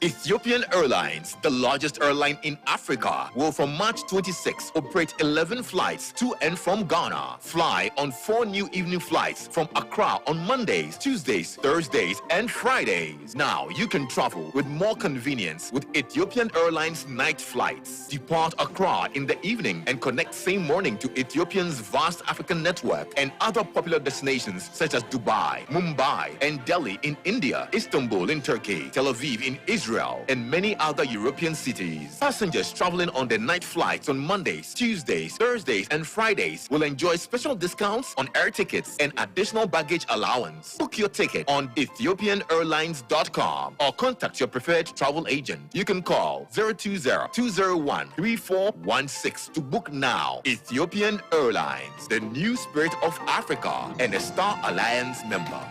Ethiopian Airlines, the largest airline in Africa, will from March 26 operate 11 flights to and from Ghana. Fly on 4 new evening flights from Accra on Mondays, Tuesdays, Thursdays, and Fridays. Now you can travel with more convenience with Ethiopian Airlines night flights. Depart Accra in the evening and connect same morning to Ethiopian's vast African network and other popular destinations such as Dubai, Mumbai, and Delhi in India, Istanbul in Turkey, Tel Aviv in Israel, and many other European cities. Passengers traveling on the night flights on Mondays, Tuesdays, Thursdays, and Fridays will enjoy special discounts on air tickets and additional baggage allowance. Book your ticket on ethiopianairlines.com or contact your preferred travel agent. You can call 020-201-3416 to book now. Ethiopian Airlines, the new spirit of Africa and a Star Alliance member.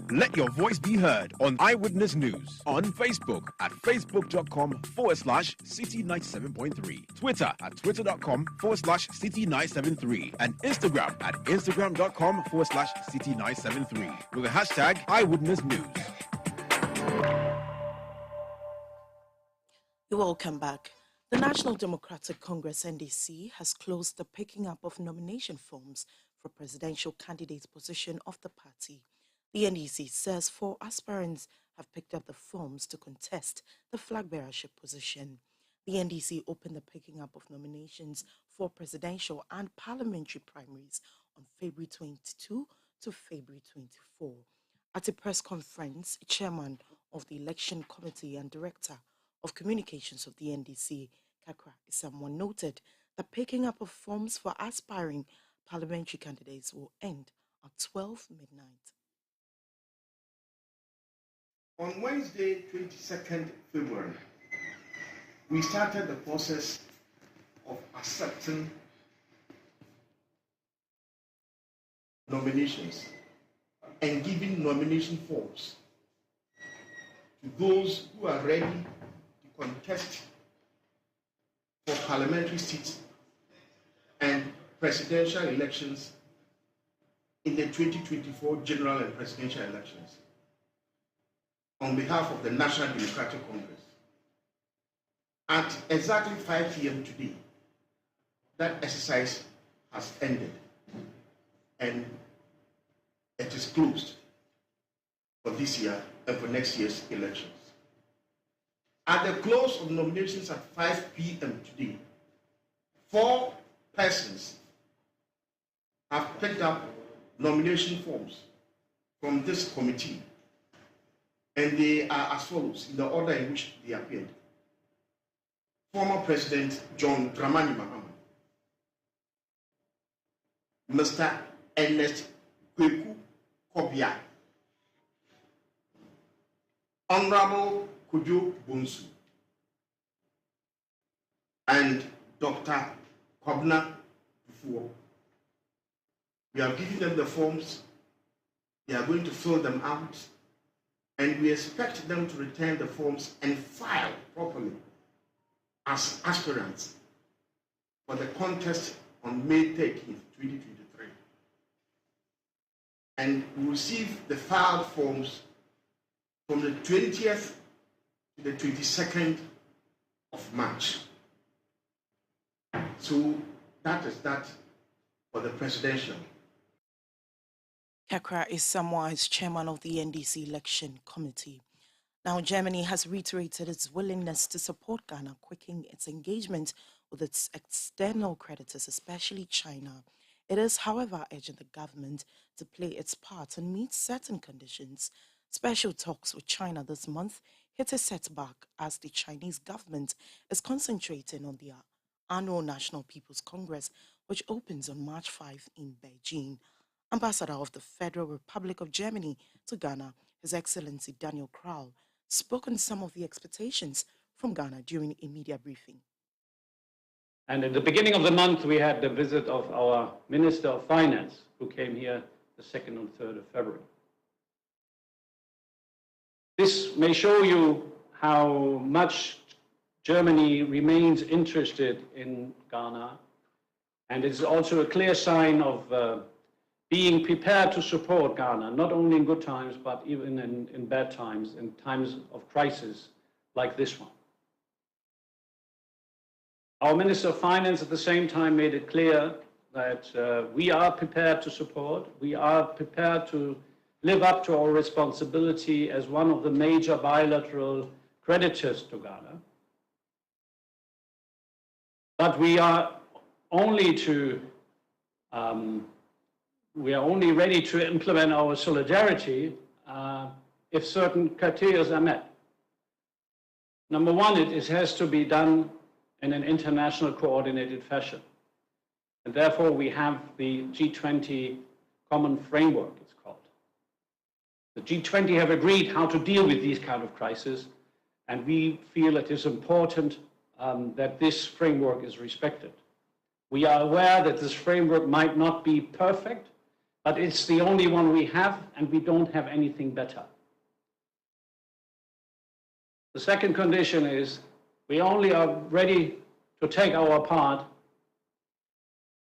Let your voice be heard on Eyewitness News on Facebook at facebook.com/Citi97.3, Twitter at twitter.com/Citi973, and Instagram at instagram.com/Citi973 with the hashtag Eyewitness News. You're welcome back. The National Democratic Congress NDC has closed the picking up of nomination forms for presidential candidate position of the party. The NDC says 4 aspirants have picked up the forms to contest the flag bearership position. The NDC opened the picking up of nominations for presidential and parliamentary primaries on February 22 to February 24. At a press conference, Chairman of the Election Committee and Director of Communications of the NDC, Kakra Isamwan, noted that picking up of forms for aspiring parliamentary candidates will end at 12 midnight. On Wednesday, 22nd February, we started the process of accepting nominations and giving nomination forms to those who are ready to contest for parliamentary seats and presidential elections in the 2024 general and presidential elections. On behalf of the National Democratic Congress, at exactly 5 p.m. today, that exercise has ended and it is closed for this year and for next year's elections. At the close of nominations at 5 p.m. today, 4 persons have picked up nomination forms from this committee, and they are as follows in the order in which they appeared. Former President John Dramani Mahama, Mr. Ernest Kweku Kobia, Honorable Kujo Bonsu, and Dr. Kobna Fuo. We have given them the forms, they are going to fill them out, and we expect them to return the forms and file properly as aspirants for the contest on May 13th, 2023. And we receive the filed forms from the 20th to the 22nd of March. So that is that for the presidential. Kekra Isamoah is chairman of the NDC election committee. Now, Germany has reiterated its willingness to support Ghana, quickening its engagement with its external creditors, especially China. It is, however, urging the government to play its part and meet certain conditions. Special talks with China this month hit a setback as the Chinese government is concentrating on their annual National People's Congress, which opens on March 5 in Beijing. Ambassador of the Federal Republic of Germany to Ghana, His Excellency Daniel Krall, spoke on some of the expectations from Ghana during a media briefing. And at the beginning of the month, we had the visit of our Minister of Finance, who came here the 2nd and 3rd of February. This may show you how much Germany remains interested in Ghana, and it's also a clear sign of being prepared to support Ghana, not only in good times, but even in bad times, in times of crisis like this one. Our Minister of Finance at the same time made it clear that we are prepared to support, we are prepared to live up to our responsibility as one of the major bilateral creditors to Ghana. But we are only ready to implement our solidarity if certain criteria are met. Number one, it has to be done in an international coordinated fashion. And therefore, we have the G20 common framework, it's called. The G20 have agreed how to deal with these kind of crises, and we feel it is important that this framework is respected. We are aware that this framework might not be perfect, but it's the only one we have, and we don't have anything better. The second condition is we only are ready to take our part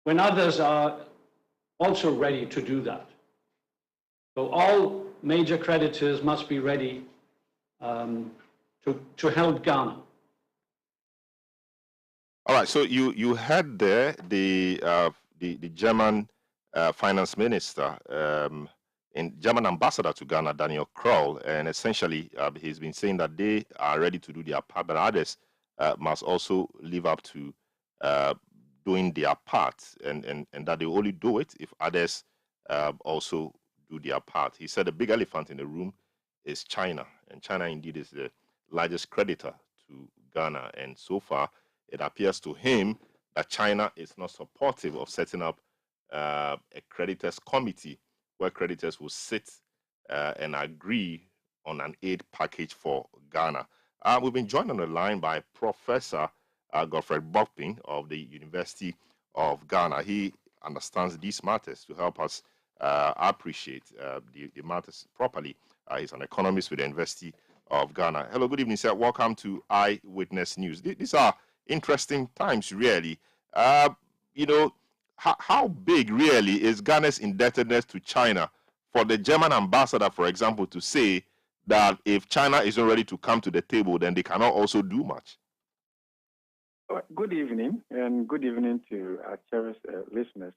when others are also ready to do that. So all major creditors must be ready to help Ghana. All right, so you had there the German finance minister and German ambassador to Ghana, Daniel Krall, and essentially he's been saying that they are ready to do their part, but others must also live up to doing their part, and that they only do it if others also do their part. He said the big elephant in the room is China, and China indeed is the largest creditor to Ghana, and so far it appears to him that China is not supportive of setting up a creditors committee where creditors will sit and agree on an aid package for Ghana. We've been joined on the line by Professor Godfred Bokpin of the University of Ghana. He understands these matters to help us appreciate the matters properly. He's an economist with the University of Ghana. Hello, good evening, sir. Welcome to Eyewitness News. These are interesting times, really. You know, how big really is Ghana's indebtedness to China for the German ambassador, for example, to say that if China isn't ready to come to the table, then they cannot also do much? Good evening, and good evening to our cherished listeners.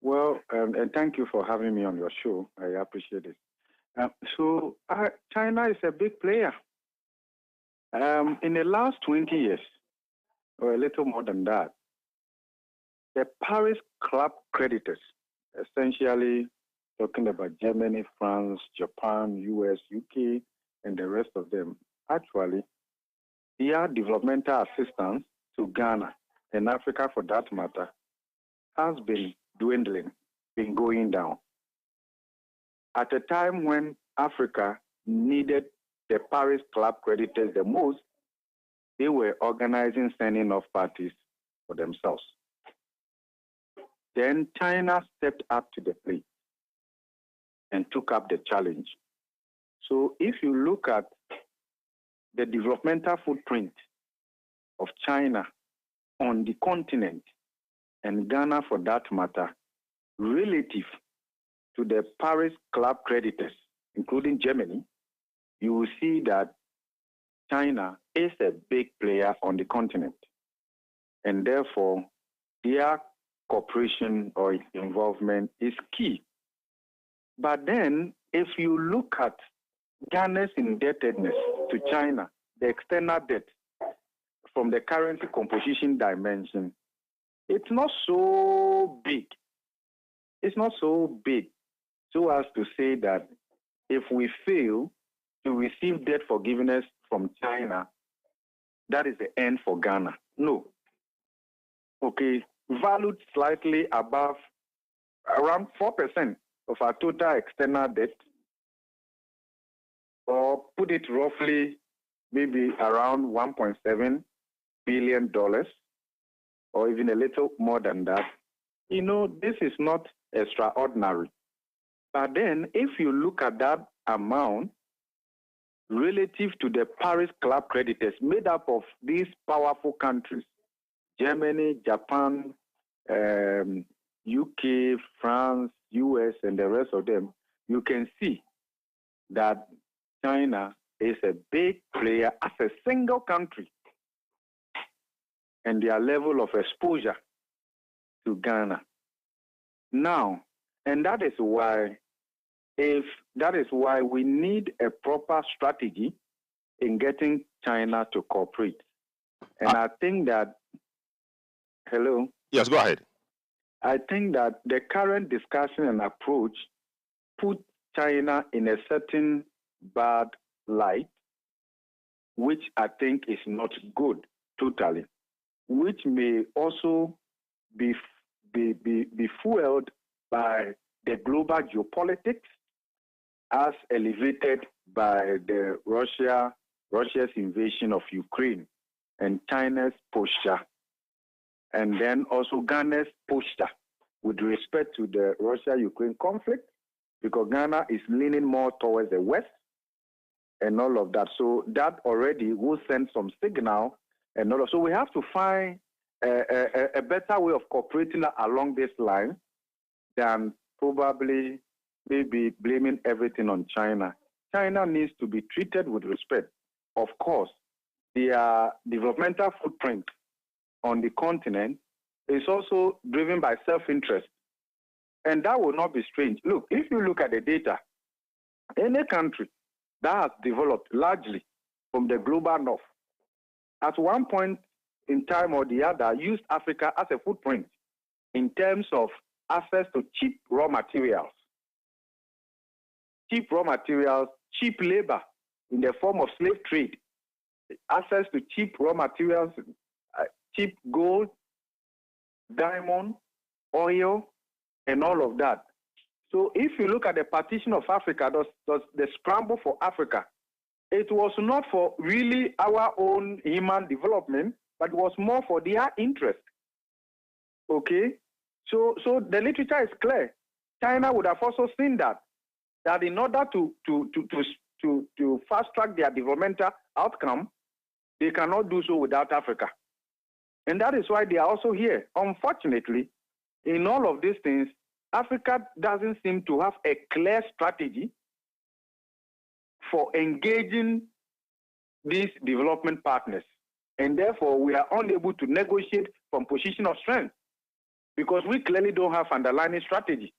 Well, and thank you for having me on your show. I appreciate it. China is a big player. In the last 20 years, or a little more than that, the Paris Club creditors, essentially talking about Germany, France, Japan, US, UK, and the rest of them, actually, their developmental assistance to Ghana and Africa, for that matter, has been dwindling, been going down. At a time when Africa needed the Paris Club creditors the most, they were organizing sending off parties for themselves. Then China stepped up to the plate and took up the challenge. So if you look at the developmental footprint of China on the continent, and Ghana for that matter, relative to the Paris Club creditors, including Germany, you will see that China is a big player on the continent. And therefore, their cooperation or its involvement is key. But then, if you look at Ghana's indebtedness to China, the external debt from the currency composition dimension, it's not so big. It's not so big so as to say that if we fail to receive debt forgiveness from China, that is the end for Ghana. No. Okay, valued slightly above around 4% of our total external debt, or put it roughly maybe around $1.7 billion, or even a little more than that. This is not extraordinary. But then, if you look at that amount relative to the Paris Club creditors made up of these powerful countries, Germany, Japan, UK, France, US, and the rest of them, you can see that China is a big player as a single country, and their level of exposure to Ghana. Now, and that is why we need a proper strategy in getting China to cooperate. And I think that, hello? Yes, go ahead. I think that the current discussion and approach put China in a certain bad light, which I think is not good totally, which may also be fueled by the global geopolitics as elevated by the Russia's invasion of Ukraine and China's posture, and then also Ghana's posture with respect to the Russia-Ukraine conflict, because Ghana is leaning more towards the West and all of that. So that already will send some signal. And all of, so we have to find a better way of cooperating along this line than probably maybe blaming everything on China. China needs to be treated with respect. Of course, their developmental footprint on the continent is also driven by self-interest. And that will not be strange. Look, if you look at the data, any country that has developed largely from the global north, at one point in time or the other, used Africa as a footprint in terms of access to cheap raw materials. Cheap raw materials, cheap labor in the form of slave trade, access to cheap raw materials, cheap gold, diamond, oil, and all of that. So if you look at the partition of Africa, the scramble for Africa, it was not for really our own human development, but it was more for their interest. Okay? So the literature is clear. China would have also seen that in order to fast-track their developmental outcome, they cannot do so without Africa. And that is why they are also here. Unfortunately, in all of these things, Africa doesn't seem to have a clear strategy for engaging these development partners. And therefore, we are unable to negotiate from position of strength because we clearly don't have underlying strategy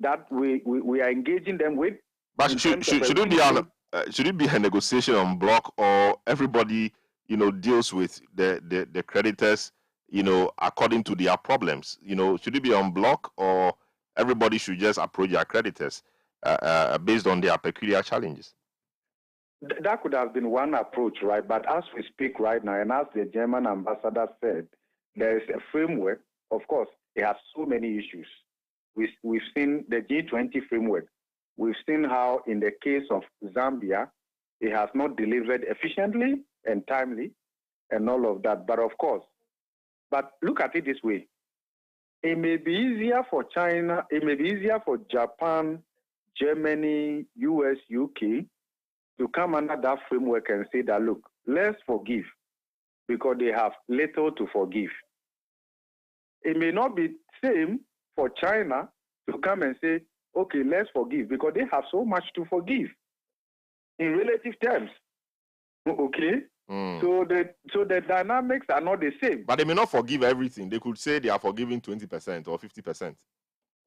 that we are engaging them with. But should it be a negotiation on block, or everybody, deals with the creditors, according to their problems? Should it be on block, or everybody should just approach their creditors based on their peculiar challenges? That could have been one approach, right? But as we speak right now, and as the German ambassador said, there is a framework. Of course, it has so many issues. We've seen the G20 framework. We've seen how, in the case of Zambia, it has not delivered efficiently and timely, and all of that. But of course, look at it this way. It may be easier for China, it may be easier for Japan, Germany, US, UK, to come under that framework and say that, look, let's forgive, because they have little to forgive. It may not be same for China to come and say, okay, let's forgive, because they have so much to forgive in relative terms. Okay? So the dynamics are not the same. But they may not forgive everything. They could say they are forgiving 20% or 50%.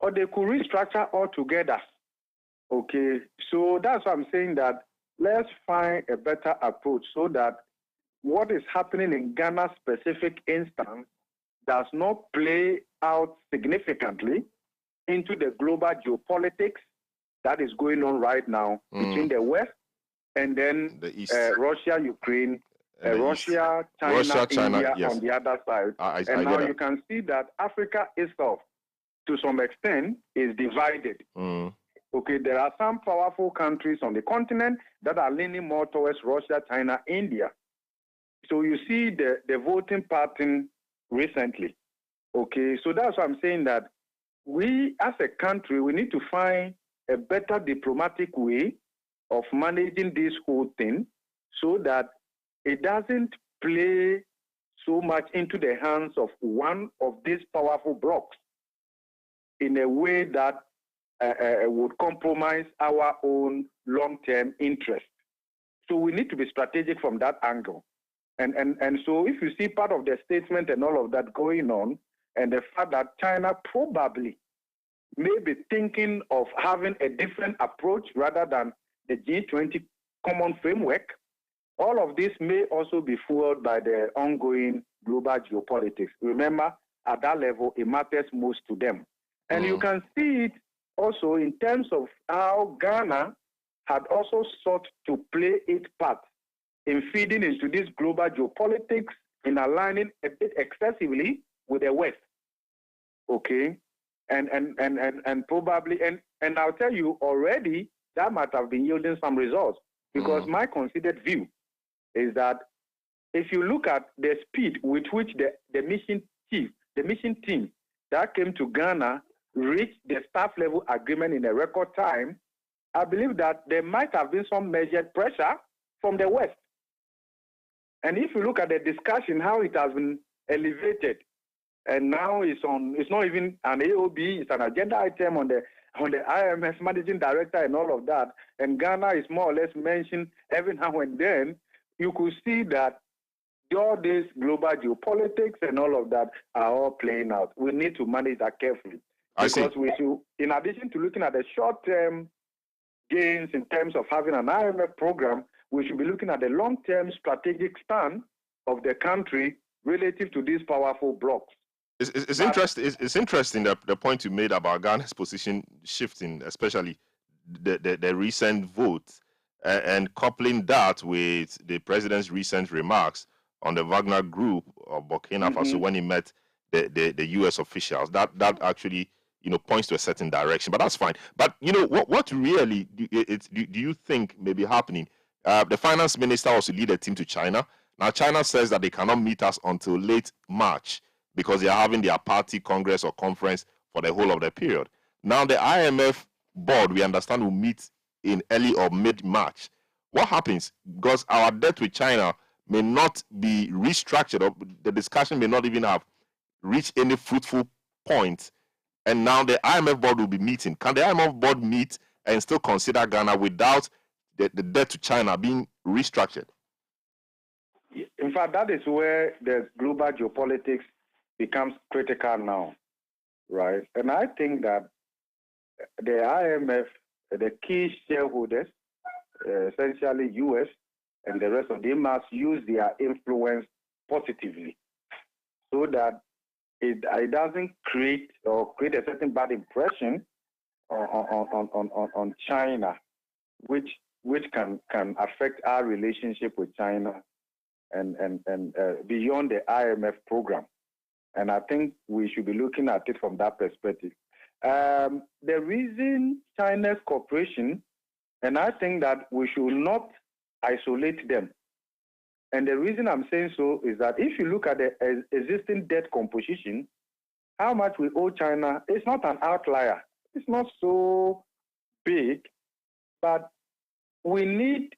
Or they could restructure altogether. Okay, so that's why I'm saying that let's find a better approach so that what is happening in Ghana's specific instance does not play out significantly into the global geopolitics that is going on right now between the West and then the East. Russia, Ukraine, Russia, China, India on the other side. And now you can see that Africa itself, to some extent, is divided. Okay, there are some powerful countries on the continent that are leaning more towards Russia, China, India. So you see the voting pattern recently. Okay, so that's why I'm saying that we as a country, we need to find a better diplomatic way of managing this whole thing so that it doesn't play so much into the hands of one of these powerful blocs in a way that would compromise our own long-term interest. So we need to be strategic from that angle. And so if you see part of the statement and all of that going on, and the fact that China probably may be thinking of having a different approach rather than the G20 common framework, all of this may also be fueled by the ongoing global geopolitics. Remember, at that level, it matters most to them. And you can see it also in terms of how Ghana had also sought to play its part in feeding into this global geopolitics, in aligning a bit excessively with the West. Okay? And probably, and I'll tell you already, that might have been yielding some results. Because my considered view is that if you look at the speed with which the mission team that came to Ghana reached the staff level agreement in a record time, I believe that there might have been some measured pressure from the West. And if you look at the discussion, how it has been elevated, and now it's not even an AOB, it's an agenda item on the IMF managing director and all of that, and Ghana is more or less mentioned every now and then, you could see that all this global geopolitics and all of that are all playing out. We need to manage that carefully. Because we should, in addition to looking at the short-term gains in terms of having an IMF program, we should be looking at the long-term strategic stand of the country relative to these powerful blocs. It's interesting the point you made about Ghana's position shifting, especially the recent vote, and coupling that with the president's recent remarks on the Wagner Group of Burkina Faso when he met the U.S. officials. That actually points to a certain direction, but that's fine. But what really do you think may be happening? The finance minister also lead a team to China. Now China says that they cannot meet us until late March because they are having their party congress or conference for the whole of the period. Now the IMF board, we understand, will meet in early or mid-March. What happens? Because our debt with China may not be restructured, or the discussion may not even have reached any fruitful point, and now the IMF board will be meeting. Can the IMF board meet and still consider Ghana without the debt to China being restructured? In fact, that is where the global geopolitics becomes critical now, right? And I think that the IMF, the key shareholders, essentially US and the rest of them, must use their influence positively so that it doesn't create a certain bad impression on China, which can affect our relationship with China and beyond the IMF program. And I think we should be looking at it from that perspective. The reason China's cooperation, and I think that we should not isolate them. And the reason I'm saying so is that if you look at the existing debt composition, how much we owe China, it's not an outlier. It's not so big, but we need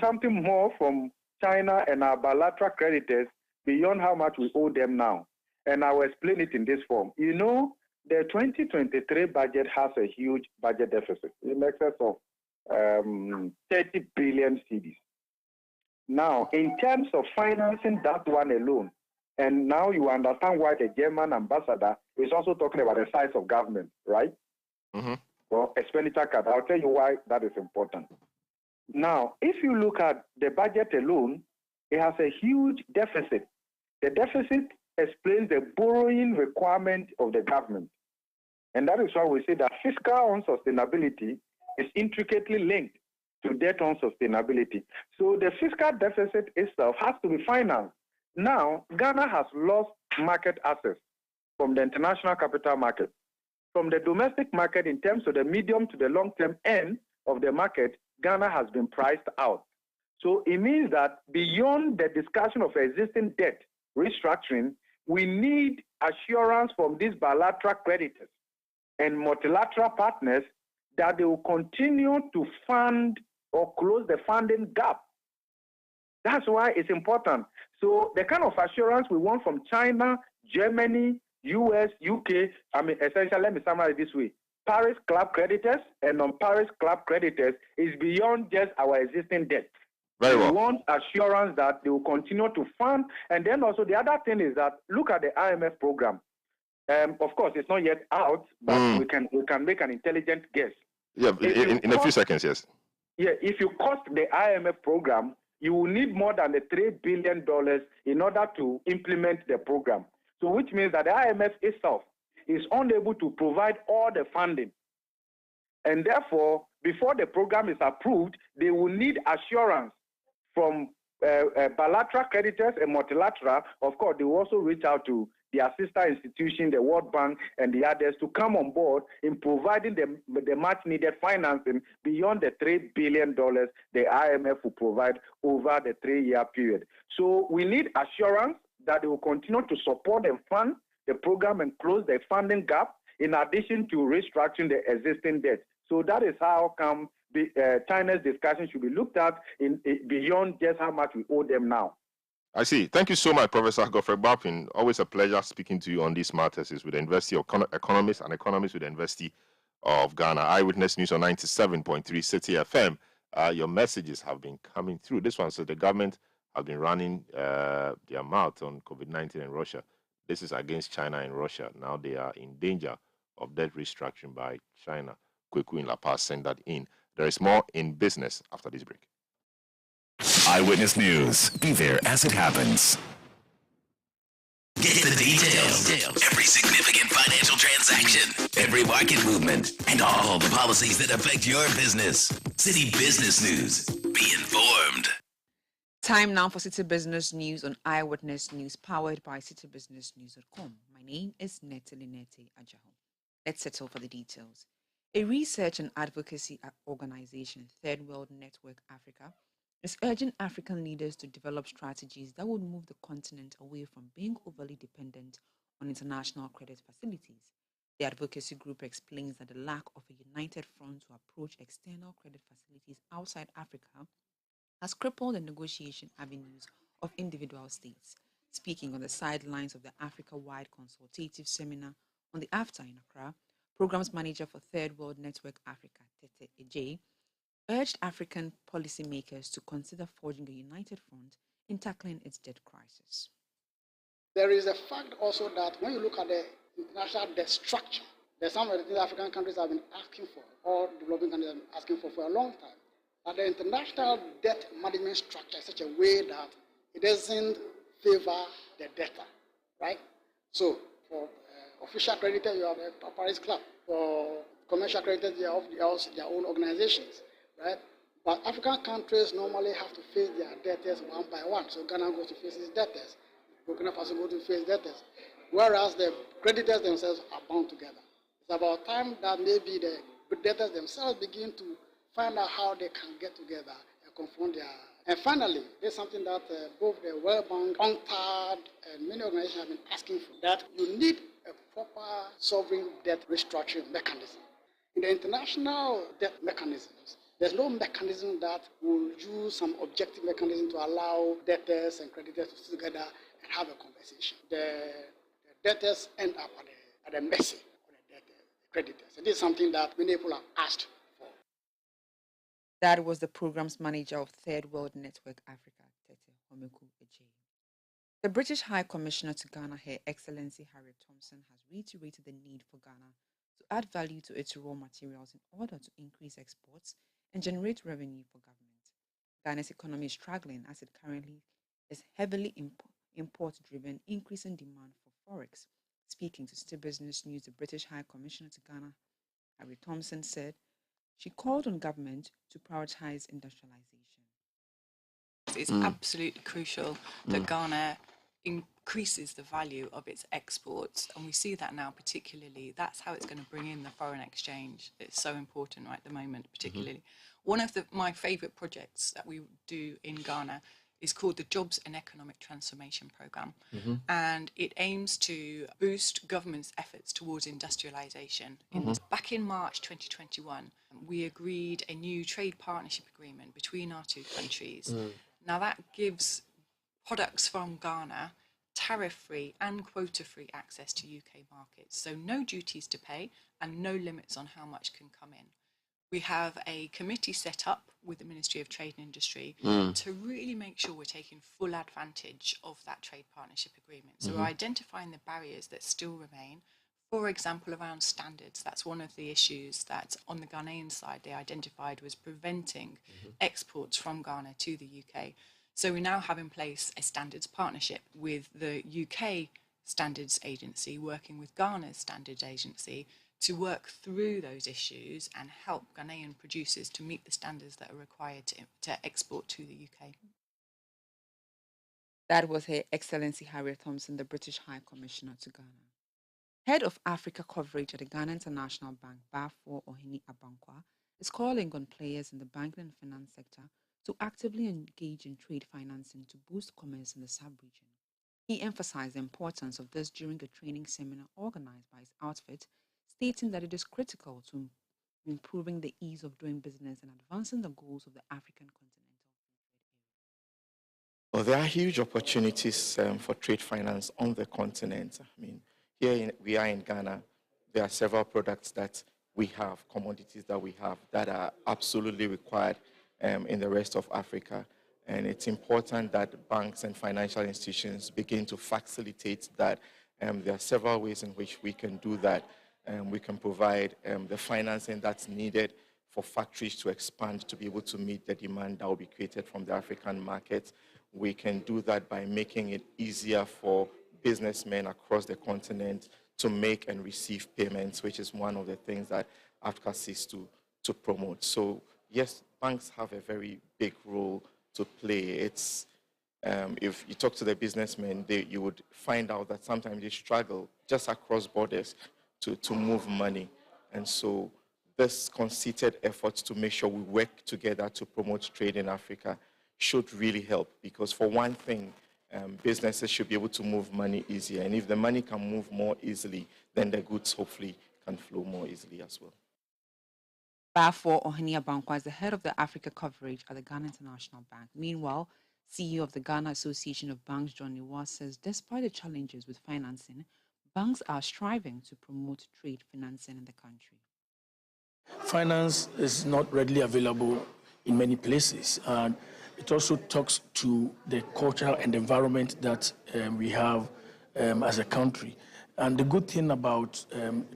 something more from China and our bilateral creditors beyond how much we owe them now. And I will explain it in this form. The 2023 budget has a huge budget deficit in excess of 30 billion cedis. Now, in terms of financing that one alone, and now you understand why the German ambassador is also talking about the size of government, right? Mm-hmm. Well, expenditure cut. I'll tell you why that is important. Now, if you look at the budget alone, it has a huge deficit. The deficit explains the borrowing requirement of the government. And that is why we say that fiscal unsustainability is intricately linked to debt unsustainability. So the fiscal deficit itself has to be financed. Now, Ghana has lost market access from the international capital market. From the domestic market, in terms of the medium to the long-term end of the market, Ghana has been priced out. So it means that beyond the discussion of existing debt restructuring, we need assurance from these bilateral creditors and multilateral partners that they will continue to fund or close the funding gap. That's why it's important. So the kind of assurance we want from China, Germany, US, UK, essentially, let me summarize this way. Paris Club creditors and non-Paris Club creditors is beyond just our existing debt. Very well. We want assurance that they will continue to fund. And then also the other thing is that look at the IMF program. Of course, it's not yet out, but we can make an intelligent guess. Yeah, in a few seconds, yes. Yeah, if you cost the IMF program, you will need more than the $3 billion in order to implement the program. So which means that the IMF itself is unable to provide all the funding. And therefore, before the program is approved, they will need assurance from bilateral creditors and multilateral. Of course, they will also reach out to the sister institution, the World Bank, and the others to come on board in providing the much-needed financing beyond the $3 billion the IMF will provide over the 3-year period. So we need assurance that they will continue to support and fund the program and close the funding gap in addition to restructuring the existing debt. So that is how come China's discussion should be looked at beyond just how much we owe them now. I see. Thank you so much, Professor Godfrey Bappin. Always a pleasure speaking to you on these matters with the University of Economists and Economists with the University of Ghana. Eyewitness News on 97.3 Citi FM. Your messages have been coming through. This one says the government has been running their mouth on COVID-19 in Russia. This is against China and Russia. Now they are in danger of debt restructuring by China. Kweku in La Paz sent that in. There is more in business after this break. Eyewitness News. Be there as it happens. Get the details. Every significant financial transaction, every market movement, and all the policies that affect your business. Citi Business News. Be informed. Time now for Citi Business News on Eyewitness News, powered by citibusinessnews.com. My name is Nete Ajaho. Let's settle for the details. A research and advocacy organization, Third World Network Africa, is urging African leaders to develop strategies that would move the continent away from being overly dependent on international credit facilities. The advocacy group explains that the lack of a united front to approach external credit facilities outside Africa has crippled the negotiation avenues of individual states. Speaking on the sidelines of the Africa-wide consultative seminar on the AFTA in Accra, Programs Manager for Third World Network Africa, Tete Ej, urged African policymakers to consider forging a united front in tackling its debt crisis. There is a fact also that when you look at the international debt structure, there's some of the things African countries have been asking for, or developing countries have been asking for a long time. That the international debt management structure is such a way that it doesn't favor the debtor, right? So for official creditors, you have the Paris Club. For commercial creditors, they have their own organizations, right? But African countries normally have to face their debtors one by one. So Ghana goes to face its debtors. Burkina Faso goes to face debtors. Whereas the creditors themselves are bound together. It's about time that maybe the debtors themselves begin to find out how they can get together and confront their... And finally, there's something that both the World Bank, UNCTAD, and many organizations have been asking for, that you need a proper sovereign debt restructuring mechanism. In the international debt mechanisms, there's no mechanism that will use some objective mechanism to allow debtors and creditors to sit together and have a conversation. The debtors end up at the mercy of the creditors. And this is something that many people have asked for. That was the Programs Manager of Third World Network Africa, Komeku Eje. The British High Commissioner to Ghana, Her Excellency Harriet Thompson, has reiterated the need for Ghana to add value to its raw materials in order to increase exports and generate revenue for government. Ghana's economy is struggling as it currently is heavily import-driven, increasing demand for forex. Speaking to Citi Business News, the British High Commissioner to Ghana, Harriet Thompson, said she called on government to prioritize industrialization. It's absolutely crucial that Ghana increases the value of its exports, and we see that now particularly. That's how it's going to bring in the foreign exchange. It's so important right at the moment, particularly. One of my favourite projects that we do in Ghana is called the Jobs and Economic Transformation Programme, and it aims to boost government's efforts towards industrialisation. Back in March 2021, we agreed a new trade partnership agreement between our two countries. Now that gives products from Ghana tariff-free and quota-free access to UK markets, so no duties to pay and no limits on how much can come in. We have a committee set up with the Ministry of Trade and Industry to really make sure we're taking full advantage of that trade partnership agreement. So we're identifying the barriers that still remain. For example, around standards, that's one of the issues that on the Ghanaian side they identified was preventing exports from Ghana to the UK. So we now have in place a standards partnership with the UK Standards Agency, working with Ghana's Standards Agency to work through those issues and help Ghanaian producers to meet the standards that are required to export to the UK. That was Her Excellency Harriet Thompson, the British High Commissioner to Ghana. Head of Africa coverage at the Ghana International Bank, Bafo Ohini Abankwa, is calling on players in the banking and finance sector to actively engage in trade financing to boost commerce in the sub-region. He emphasized the importance of this during a training seminar organized by his outfit, stating that it is critical to improving the ease of doing business and advancing the goals of the African continental free trade area. Well, there are huge opportunities for trade finance on the continent. I mean, we are in Ghana. There are several products that we have, commodities that we have that are absolutely required in the rest of Africa. And it's important that banks and financial institutions begin to facilitate that. There are several ways in which we can do that. We can provide the financing that's needed for factories to expand to be able to meet the demand that will be created from the African market. We can do that by making it easier for businessmen across the continent to make and receive payments, which is one of the things that Africa seeks to promote. So yes, banks have a very big role to play. It's if you talk to the businessmen, you would find out that sometimes they struggle just across borders to move money. And so this concerted effort to make sure we work together to promote trade in Africa should really help, because for one thing, businesses should be able to move money easier. And if the money can move more easily, then the goods hopefully can flow more easily as well. Bafo Ohini Abankwa is the head of the Africa coverage at the Ghana International Bank. Meanwhile, CEO of the Ghana Association of Banks, John Iwa, says despite the challenges with financing, banks are striving to promote trade financing in the country. Finance is not readily available in many places, and it also talks to the culture and environment that we have as a country. And the good thing about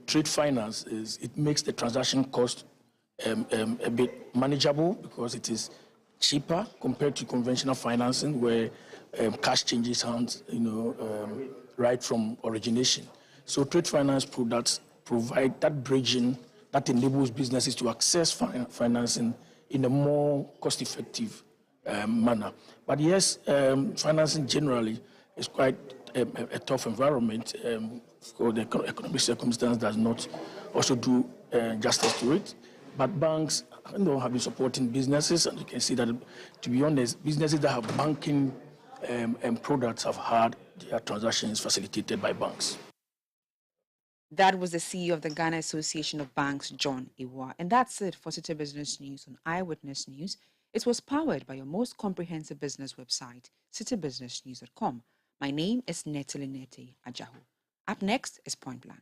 trade finance is it makes the transaction cost a bit manageable, because it is cheaper compared to conventional financing, where cash changes hands, right from origination. So trade finance products provide that bridging that enables businesses to access financing in a more cost-effective manner. But yes, financing generally is quite a tough environment, for the economic circumstance does not also do justice to it. But banks have been supporting businesses, and you can see that, to be honest, businesses that have banking products have had their transactions facilitated by banks. That was the CEO of the Ghana Association of Banks, John Iwa. And that's it for Citi Business News on Eyewitness News. It was powered by your most comprehensive business website, citibusinessnews.com. My name is Netali Nete Ajahu. Up next is Point Blank.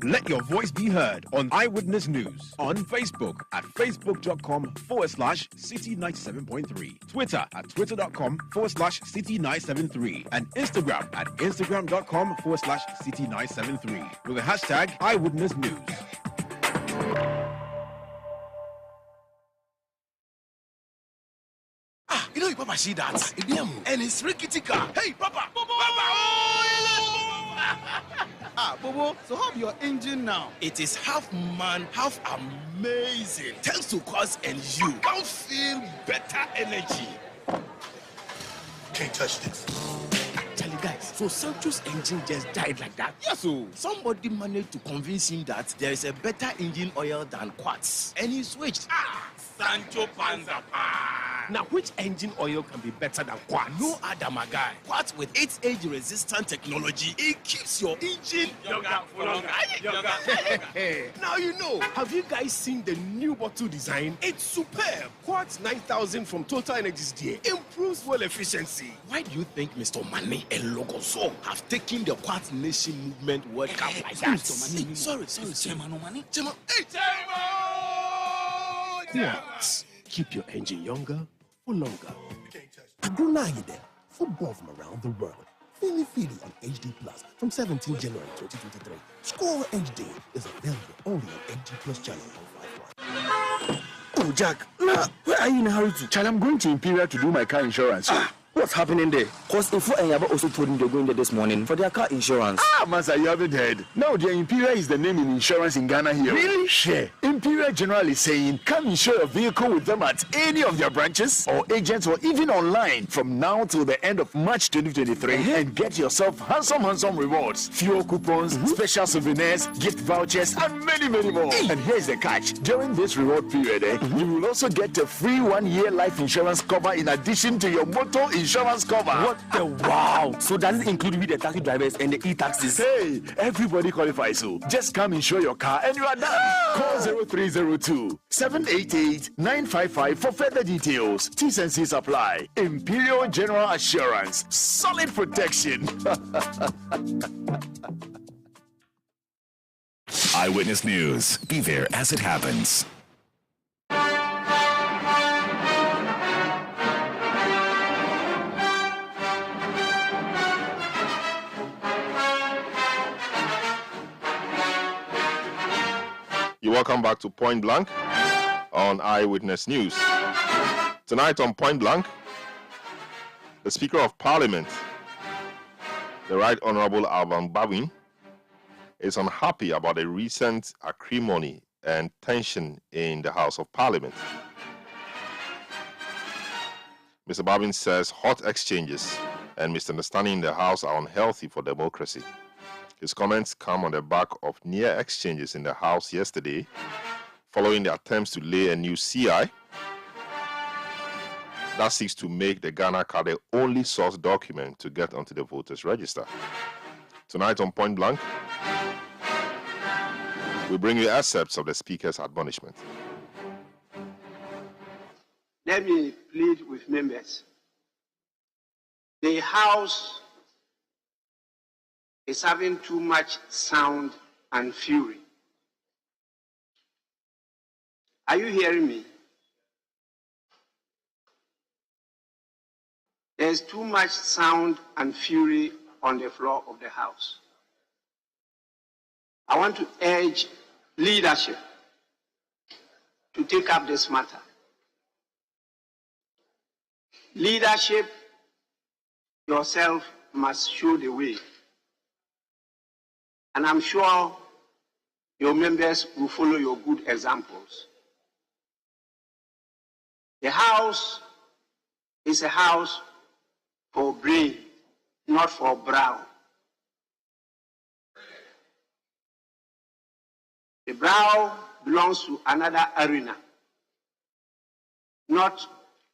Let your voice be heard on Eyewitness News on Facebook at facebook.com/Citi97.3, Twitter at twitter.com/Citi973, and Instagram at instagram.com/Citi973 with the hashtag Eyewitness News. You know, Papa, see that? And it's rickety car. Hey, Papa! Papa! Bobo, so how's your engine now? It is half man, half amazing. Thanks to Quartz and you can feel better energy. Can't touch this. Charlie, guys, so Sancho's engine just died like that? Yes, so somebody managed to convince him that there is a better engine oil than Quartz, and he switched. Sancho Panza. Now, which engine oil can be better than Quartz? No other, my guy. Quartz with its age-resistant technology, it keeps your engine younger for longer. Now you know. Have you guys seen the new bottle design? It's superb. Quartz 9000 from Total Energies there improves fuel efficiency. Why do you think Mr. Mane and Logoso have taken the Quartz Nation movement World Cup like that? Sorry. Chairman. Hey, Quartz. Keep your engine younger for longer. Adunayide, football from around the world. Feely on HD Plus from 17 January 2023. Score HD is available only on HD Plus channel on 5.1. Oh, Jack, where are you in a hurry to? Charlie, I'm going to Imperial to do my car insurance. What's happening there? Because Info and Yaba also told me they're going there this morning for their car insurance. Masa, you haven't heard. Now, the Imperial is the name in insurance in Ghana here. Really? Share. Imperial General is saying, come insure your vehicle with them at any of their branches or agents or even online from now till the end of March 2023 and get yourself handsome rewards, fuel coupons, special souvenirs, gift vouchers, and many more. And here's the catch. During this reward period, you will also get a free 1-year life insurance cover in addition to your motor insurance cover. What the wow! So does it include with the taxi drivers and the e-taxis? Hey, everybody qualifies. So just come insure your car and you are done. Call 0302-788-955 for further details. T's and C's apply. Imperial General Assurance. Solid protection. Eyewitness News. Be there as it happens. You're welcome back to Point Blank on Eyewitness News. Tonight on Point Blank, the Speaker of Parliament, the Right Honorable Alban Bawin, is unhappy about the recent acrimony and tension in the House of Parliament. Mr. Bawin says hot exchanges and misunderstanding in the House are unhealthy for democracy. His comments come on the back of near exchanges in the House yesterday, following the attempts to lay a new CI that seeks to make the Ghana card the only source document to get onto the voters' register. Tonight on Point Blank, we bring you excerpts of the Speaker's admonishment. Let me plead with members. The House is having too much sound and fury. Are you hearing me? There's too much sound and fury on the floor of the House. I want to urge leadership to take up this matter. Leadership yourself must show the way. And I'm sure your members will follow your good examples. The House is a house for brain, not for brow. The brow belongs to another arena, not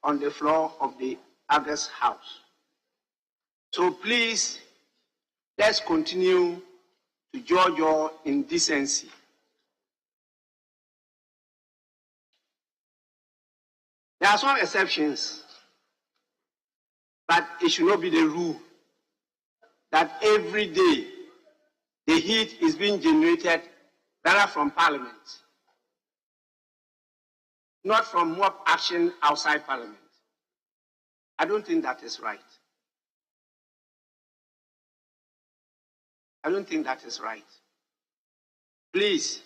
on the floor of the other's house. So please, let's continue to judge your indecency. There are some exceptions, but it should not be the rule that every day the heat is being generated that are from Parliament, not from mob action outside Parliament. I don't think that is right. I don't think that is right. Please,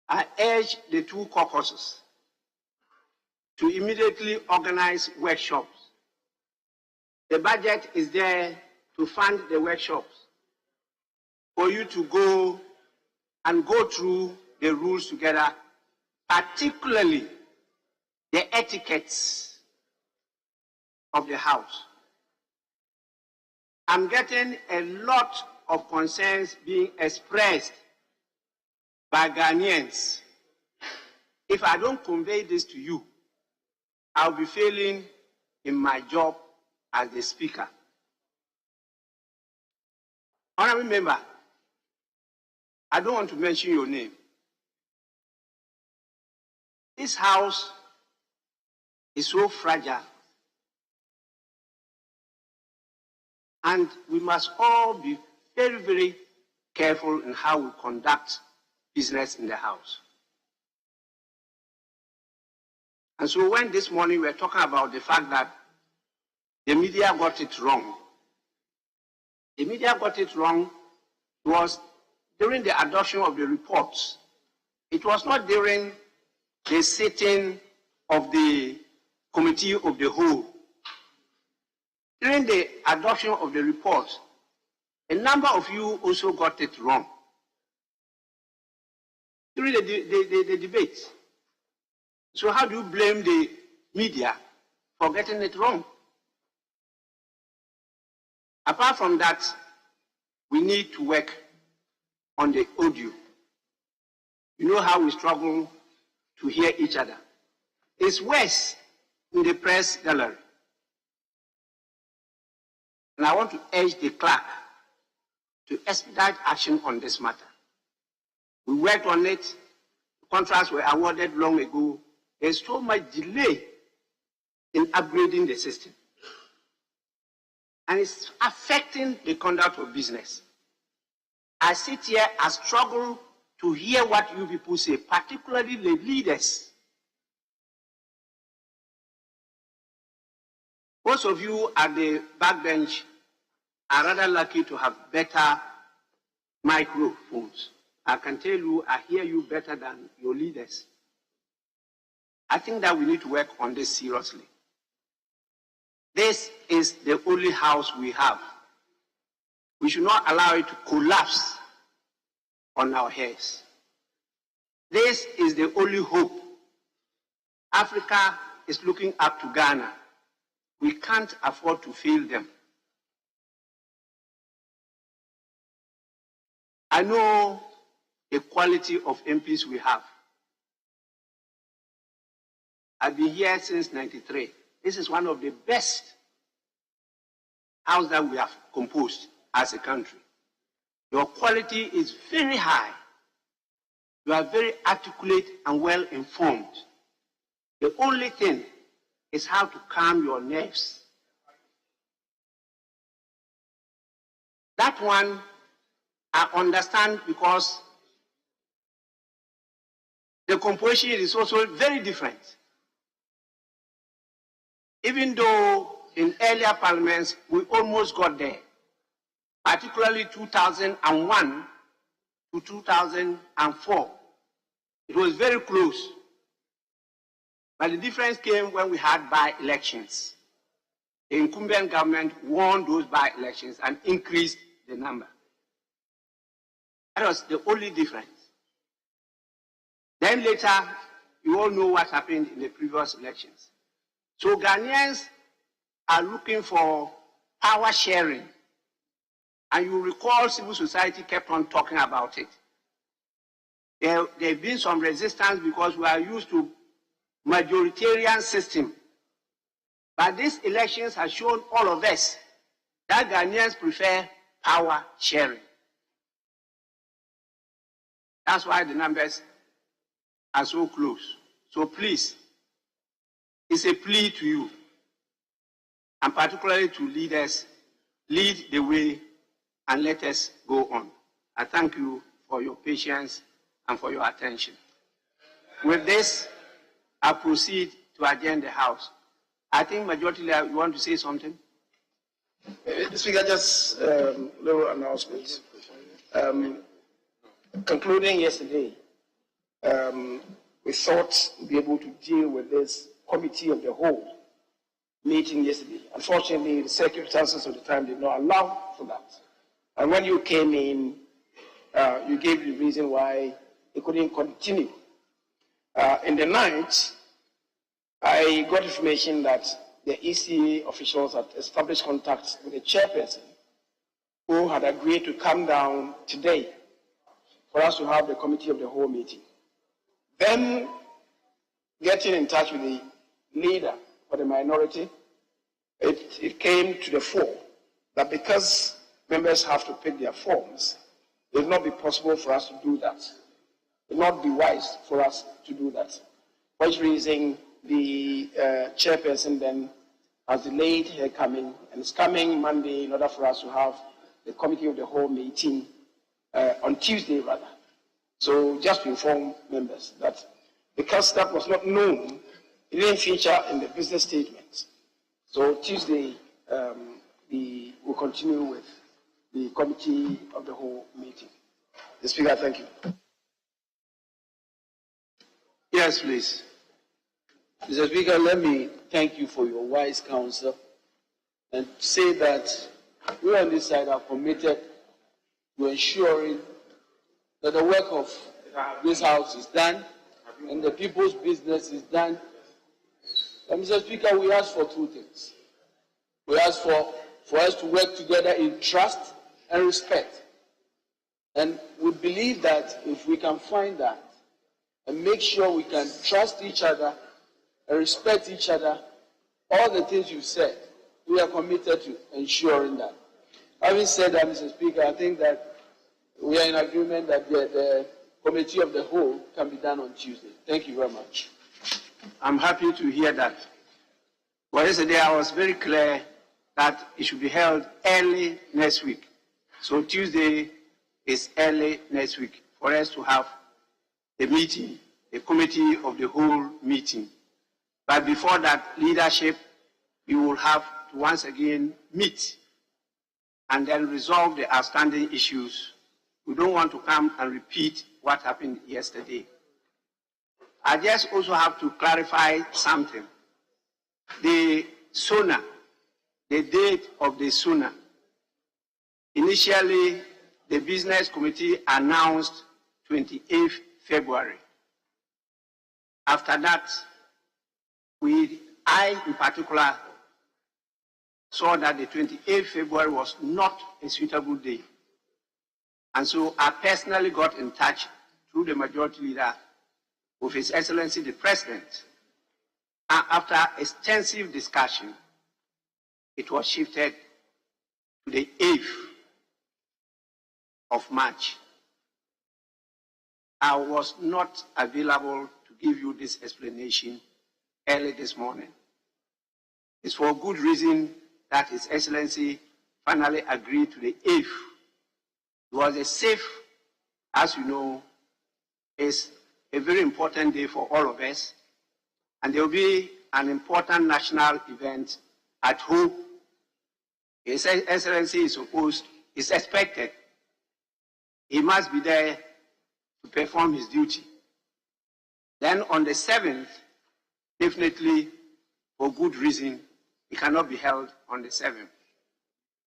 I urge the two caucuses to immediately organize workshops. The budget is there to fund the workshops for you to go through the rules together, particularly the etiquettes of the House. I'm getting a lot of concerns being expressed by Ghanaians. If I don't convey this to you, I'll be failing in my job as the Speaker. Honorable member, I don't want to mention your name. This House is so fragile, and we must all be very, very careful in how we conduct business in the House. And so when this morning we were talking about the fact that the media got it wrong, the media got it wrong was during the adoption of the reports. It was not during the sitting of the Committee of the Whole. During the adoption of the report, a number of you also got it wrong. During the debate. So how do you blame the media for getting it wrong? Apart from that, we need to work on the audio. You know how we struggle to hear each other. It's worse in the press gallery. And I want to urge the clerk to expedite action on this matter. We worked on it. Contracts were awarded long ago. There's so much delay in upgrading the system. And it's affecting the conduct of business. I sit here, I struggle to hear what you people say, particularly the leaders. Most of you at the backbench are rather lucky to have better microphones. I can tell you, I hear you better than your leaders. I think that we need to work on this seriously. This is the only house we have. We should not allow it to collapse on our heads. This is the only hope. Africa is looking up to Ghana. We can't afford to fail them. I know the quality of MPs we have. I've been here since '93. This is one of the best houses that we have composed as a country. Your quality is very high. You are very articulate and well informed. The only thing is how to calm your nerves. That one I understand because the composition is also very different. Even though in earlier parliaments we almost got there, particularly 2001 to 2004. It was very close. But the difference came when we had by-elections. The incumbent government won those by-elections and increased the number. That was the only difference. Then later, you all know what happened in the previous elections. So Ghanaians are looking for power sharing. And you recall civil society kept on talking about it. There have been some resistance because we are used to majoritarian system. But these elections have shown all of us that Ghanaians prefer power sharing. That's why the numbers are so close. So please, it's a plea to you, and particularly to leaders, lead the way and let us go on. I thank you for your patience and for your attention. With this, I proceed to adjourn the House. I think Majority Leader, you want to say something? Speaker, just little announcements. Concluding yesterday, we thought we'd be able to deal with this committee of the whole meeting yesterday. Unfortunately, the circumstances of the time did not allow for that. And when you came in, you gave the reason why it couldn't continue. In the night, I got information that the ECA officials had established contact with the chairperson who had agreed to come down today for us to have the committee of the whole meeting. Then getting in touch with the leader for the minority, it came to the fore that because members have to pick their forms, it will not be possible for us to do that. It will not be wise for us to do that. For which reason, the chairperson then has delayed her coming, and is coming Monday in order for us to have the committee of the whole meeting on Tuesday, rather. So just to inform members that because that was not known, it didn't feature in the business statement. So Tuesday, we will continue with the committee of the whole meeting. The Speaker, thank you. Yes, please. Mr. Speaker, let me thank you for your wise counsel and say that we on this side are committed to ensuring that the work of this House is done and the people's business is done. And Mr. Speaker, we ask for two things. We ask for us to work together in trust and respect. And we believe that if we can find that and make sure we can trust each other and respect each other, all the things you said, we are committed to ensuring that. Having said that, Mr. Speaker, I think that we are in agreement that the committee of the whole can be done on Tuesday. Thank you very much. I'm happy to hear that. Well, yesterday I was very clear that it should be held early next week. So Tuesday is early next week for us to have a meeting, a committee of the whole meeting. But before that, leadership, we will have to once again meet and then resolve the outstanding issues. We don't want to come and repeat what happened yesterday. I just also have to clarify something. The SONA, the date of the SONA. Initially, the business committee announced 28th February. After that, I in particular saw that the 28th February was not a suitable day. And so I personally got in touch through the majority leader with His Excellency the President. And after extensive discussion, it was shifted to the 8th of March. I was not available to give you this explanation early this morning. It's for good reason that His Excellency finally agreed to the 8th. It was a safe, as you know, is a very important day for all of us, and there will be an important national event at home. His Excellency is expected. He must be there to perform his duty. Then on the 7th, definitely for good reason, it cannot be held on the 7th.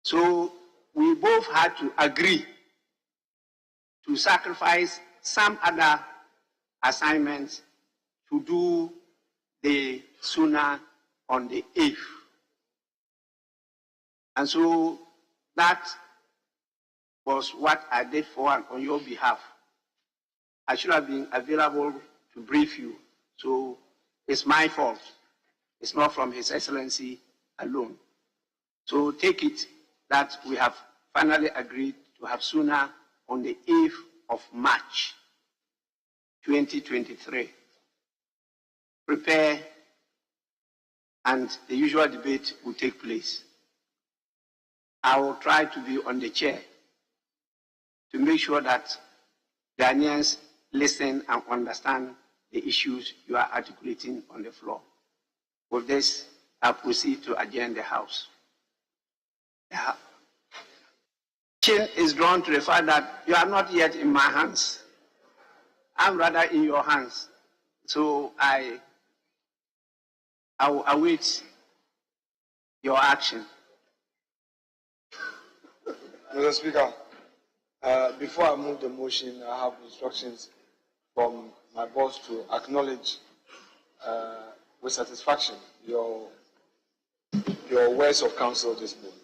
So we both had to agree to sacrifice some other assignments to do the SONA on the 8th. And so that was what I did for and on your behalf. I should have been available to brief you. So it's my fault. It's not from His Excellency alone. So take it that we have finally agreed to have SONA on the 8th of March, 2023. Prepare, and the usual debate will take place. I will try to be on the chair to make sure that Ghanaians listen and understand the issues you are articulating on the floor. With this, I proceed to adjourn the House. The attention is drawn to the fact that you are not yet in my hands. I'm rather in your hands. So I will await your action. Mr. Speaker, before I move the motion, I have instructions from my boss to acknowledge with satisfaction your words of counsel this morning.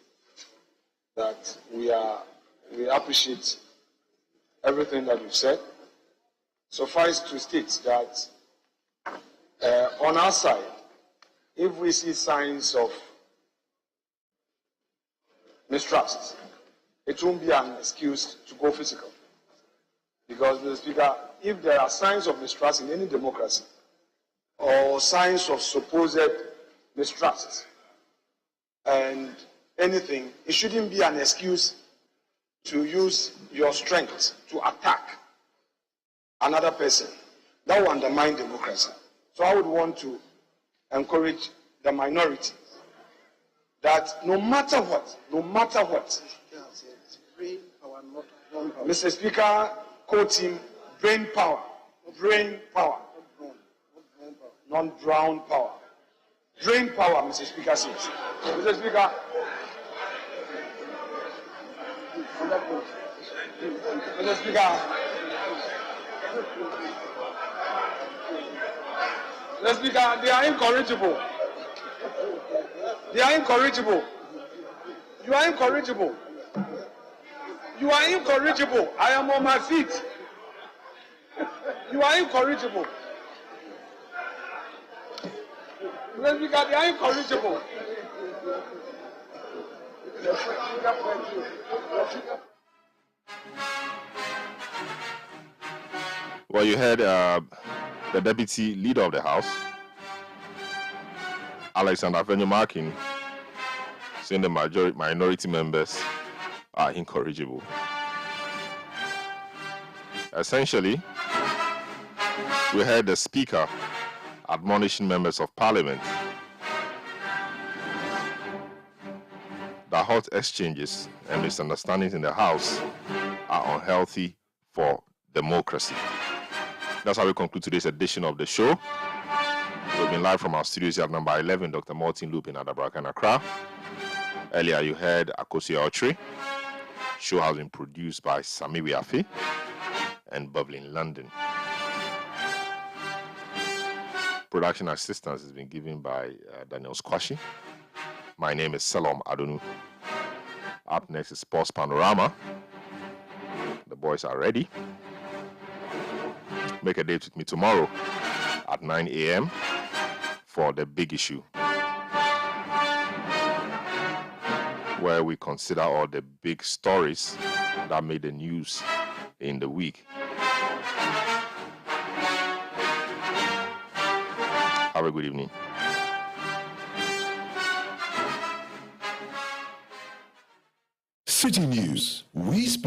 That we appreciate everything that you've said. Suffice to state that on our side, if we see signs of mistrust, it won't be an excuse to go physical. Because, Mr. Speaker, if there are signs of mistrust in any democracy, or signs of supposed mistrust, and anything, it shouldn't be an excuse to use your strength to attack another person. That will undermine democracy. So I would want to encourage the minority that no matter what, Mr. Speaker, quote him, brain power, non-drown power. Brain power, Mr. Speaker says. Mr. Speaker, Mr. Speaker, Mr. Speaker, they are incorrigible. They are incorrigible. You are incorrigible. You are incorrigible. I am on my feet. You are incorrigible. Mr. Speaker, they are incorrigible. Well, you heard the Deputy Leader of the House, Alexander Venue-Markin, saying the minority members are incorrigible. Essentially, we heard the Speaker admonishing members of Parliament that hot exchanges and misunderstandings in the House are unhealthy for democracy. That's how we conclude today's edition of the show. We've been live from our studios here at number 11, Dr. Martin Loop in Adabraka and Accra. Earlier, you heard Akosi Autry. Show has been produced by Sami Wiafe and Bubbling London. Production assistance has been given by Daniel Squashi. My name is Salom Adonu. Up next is Sports Panorama. The boys are ready. Make a date with me tomorrow at 9 a.m. for The Big Issue, where we consider all the big stories that made the news in the week. Have a good evening. City News. We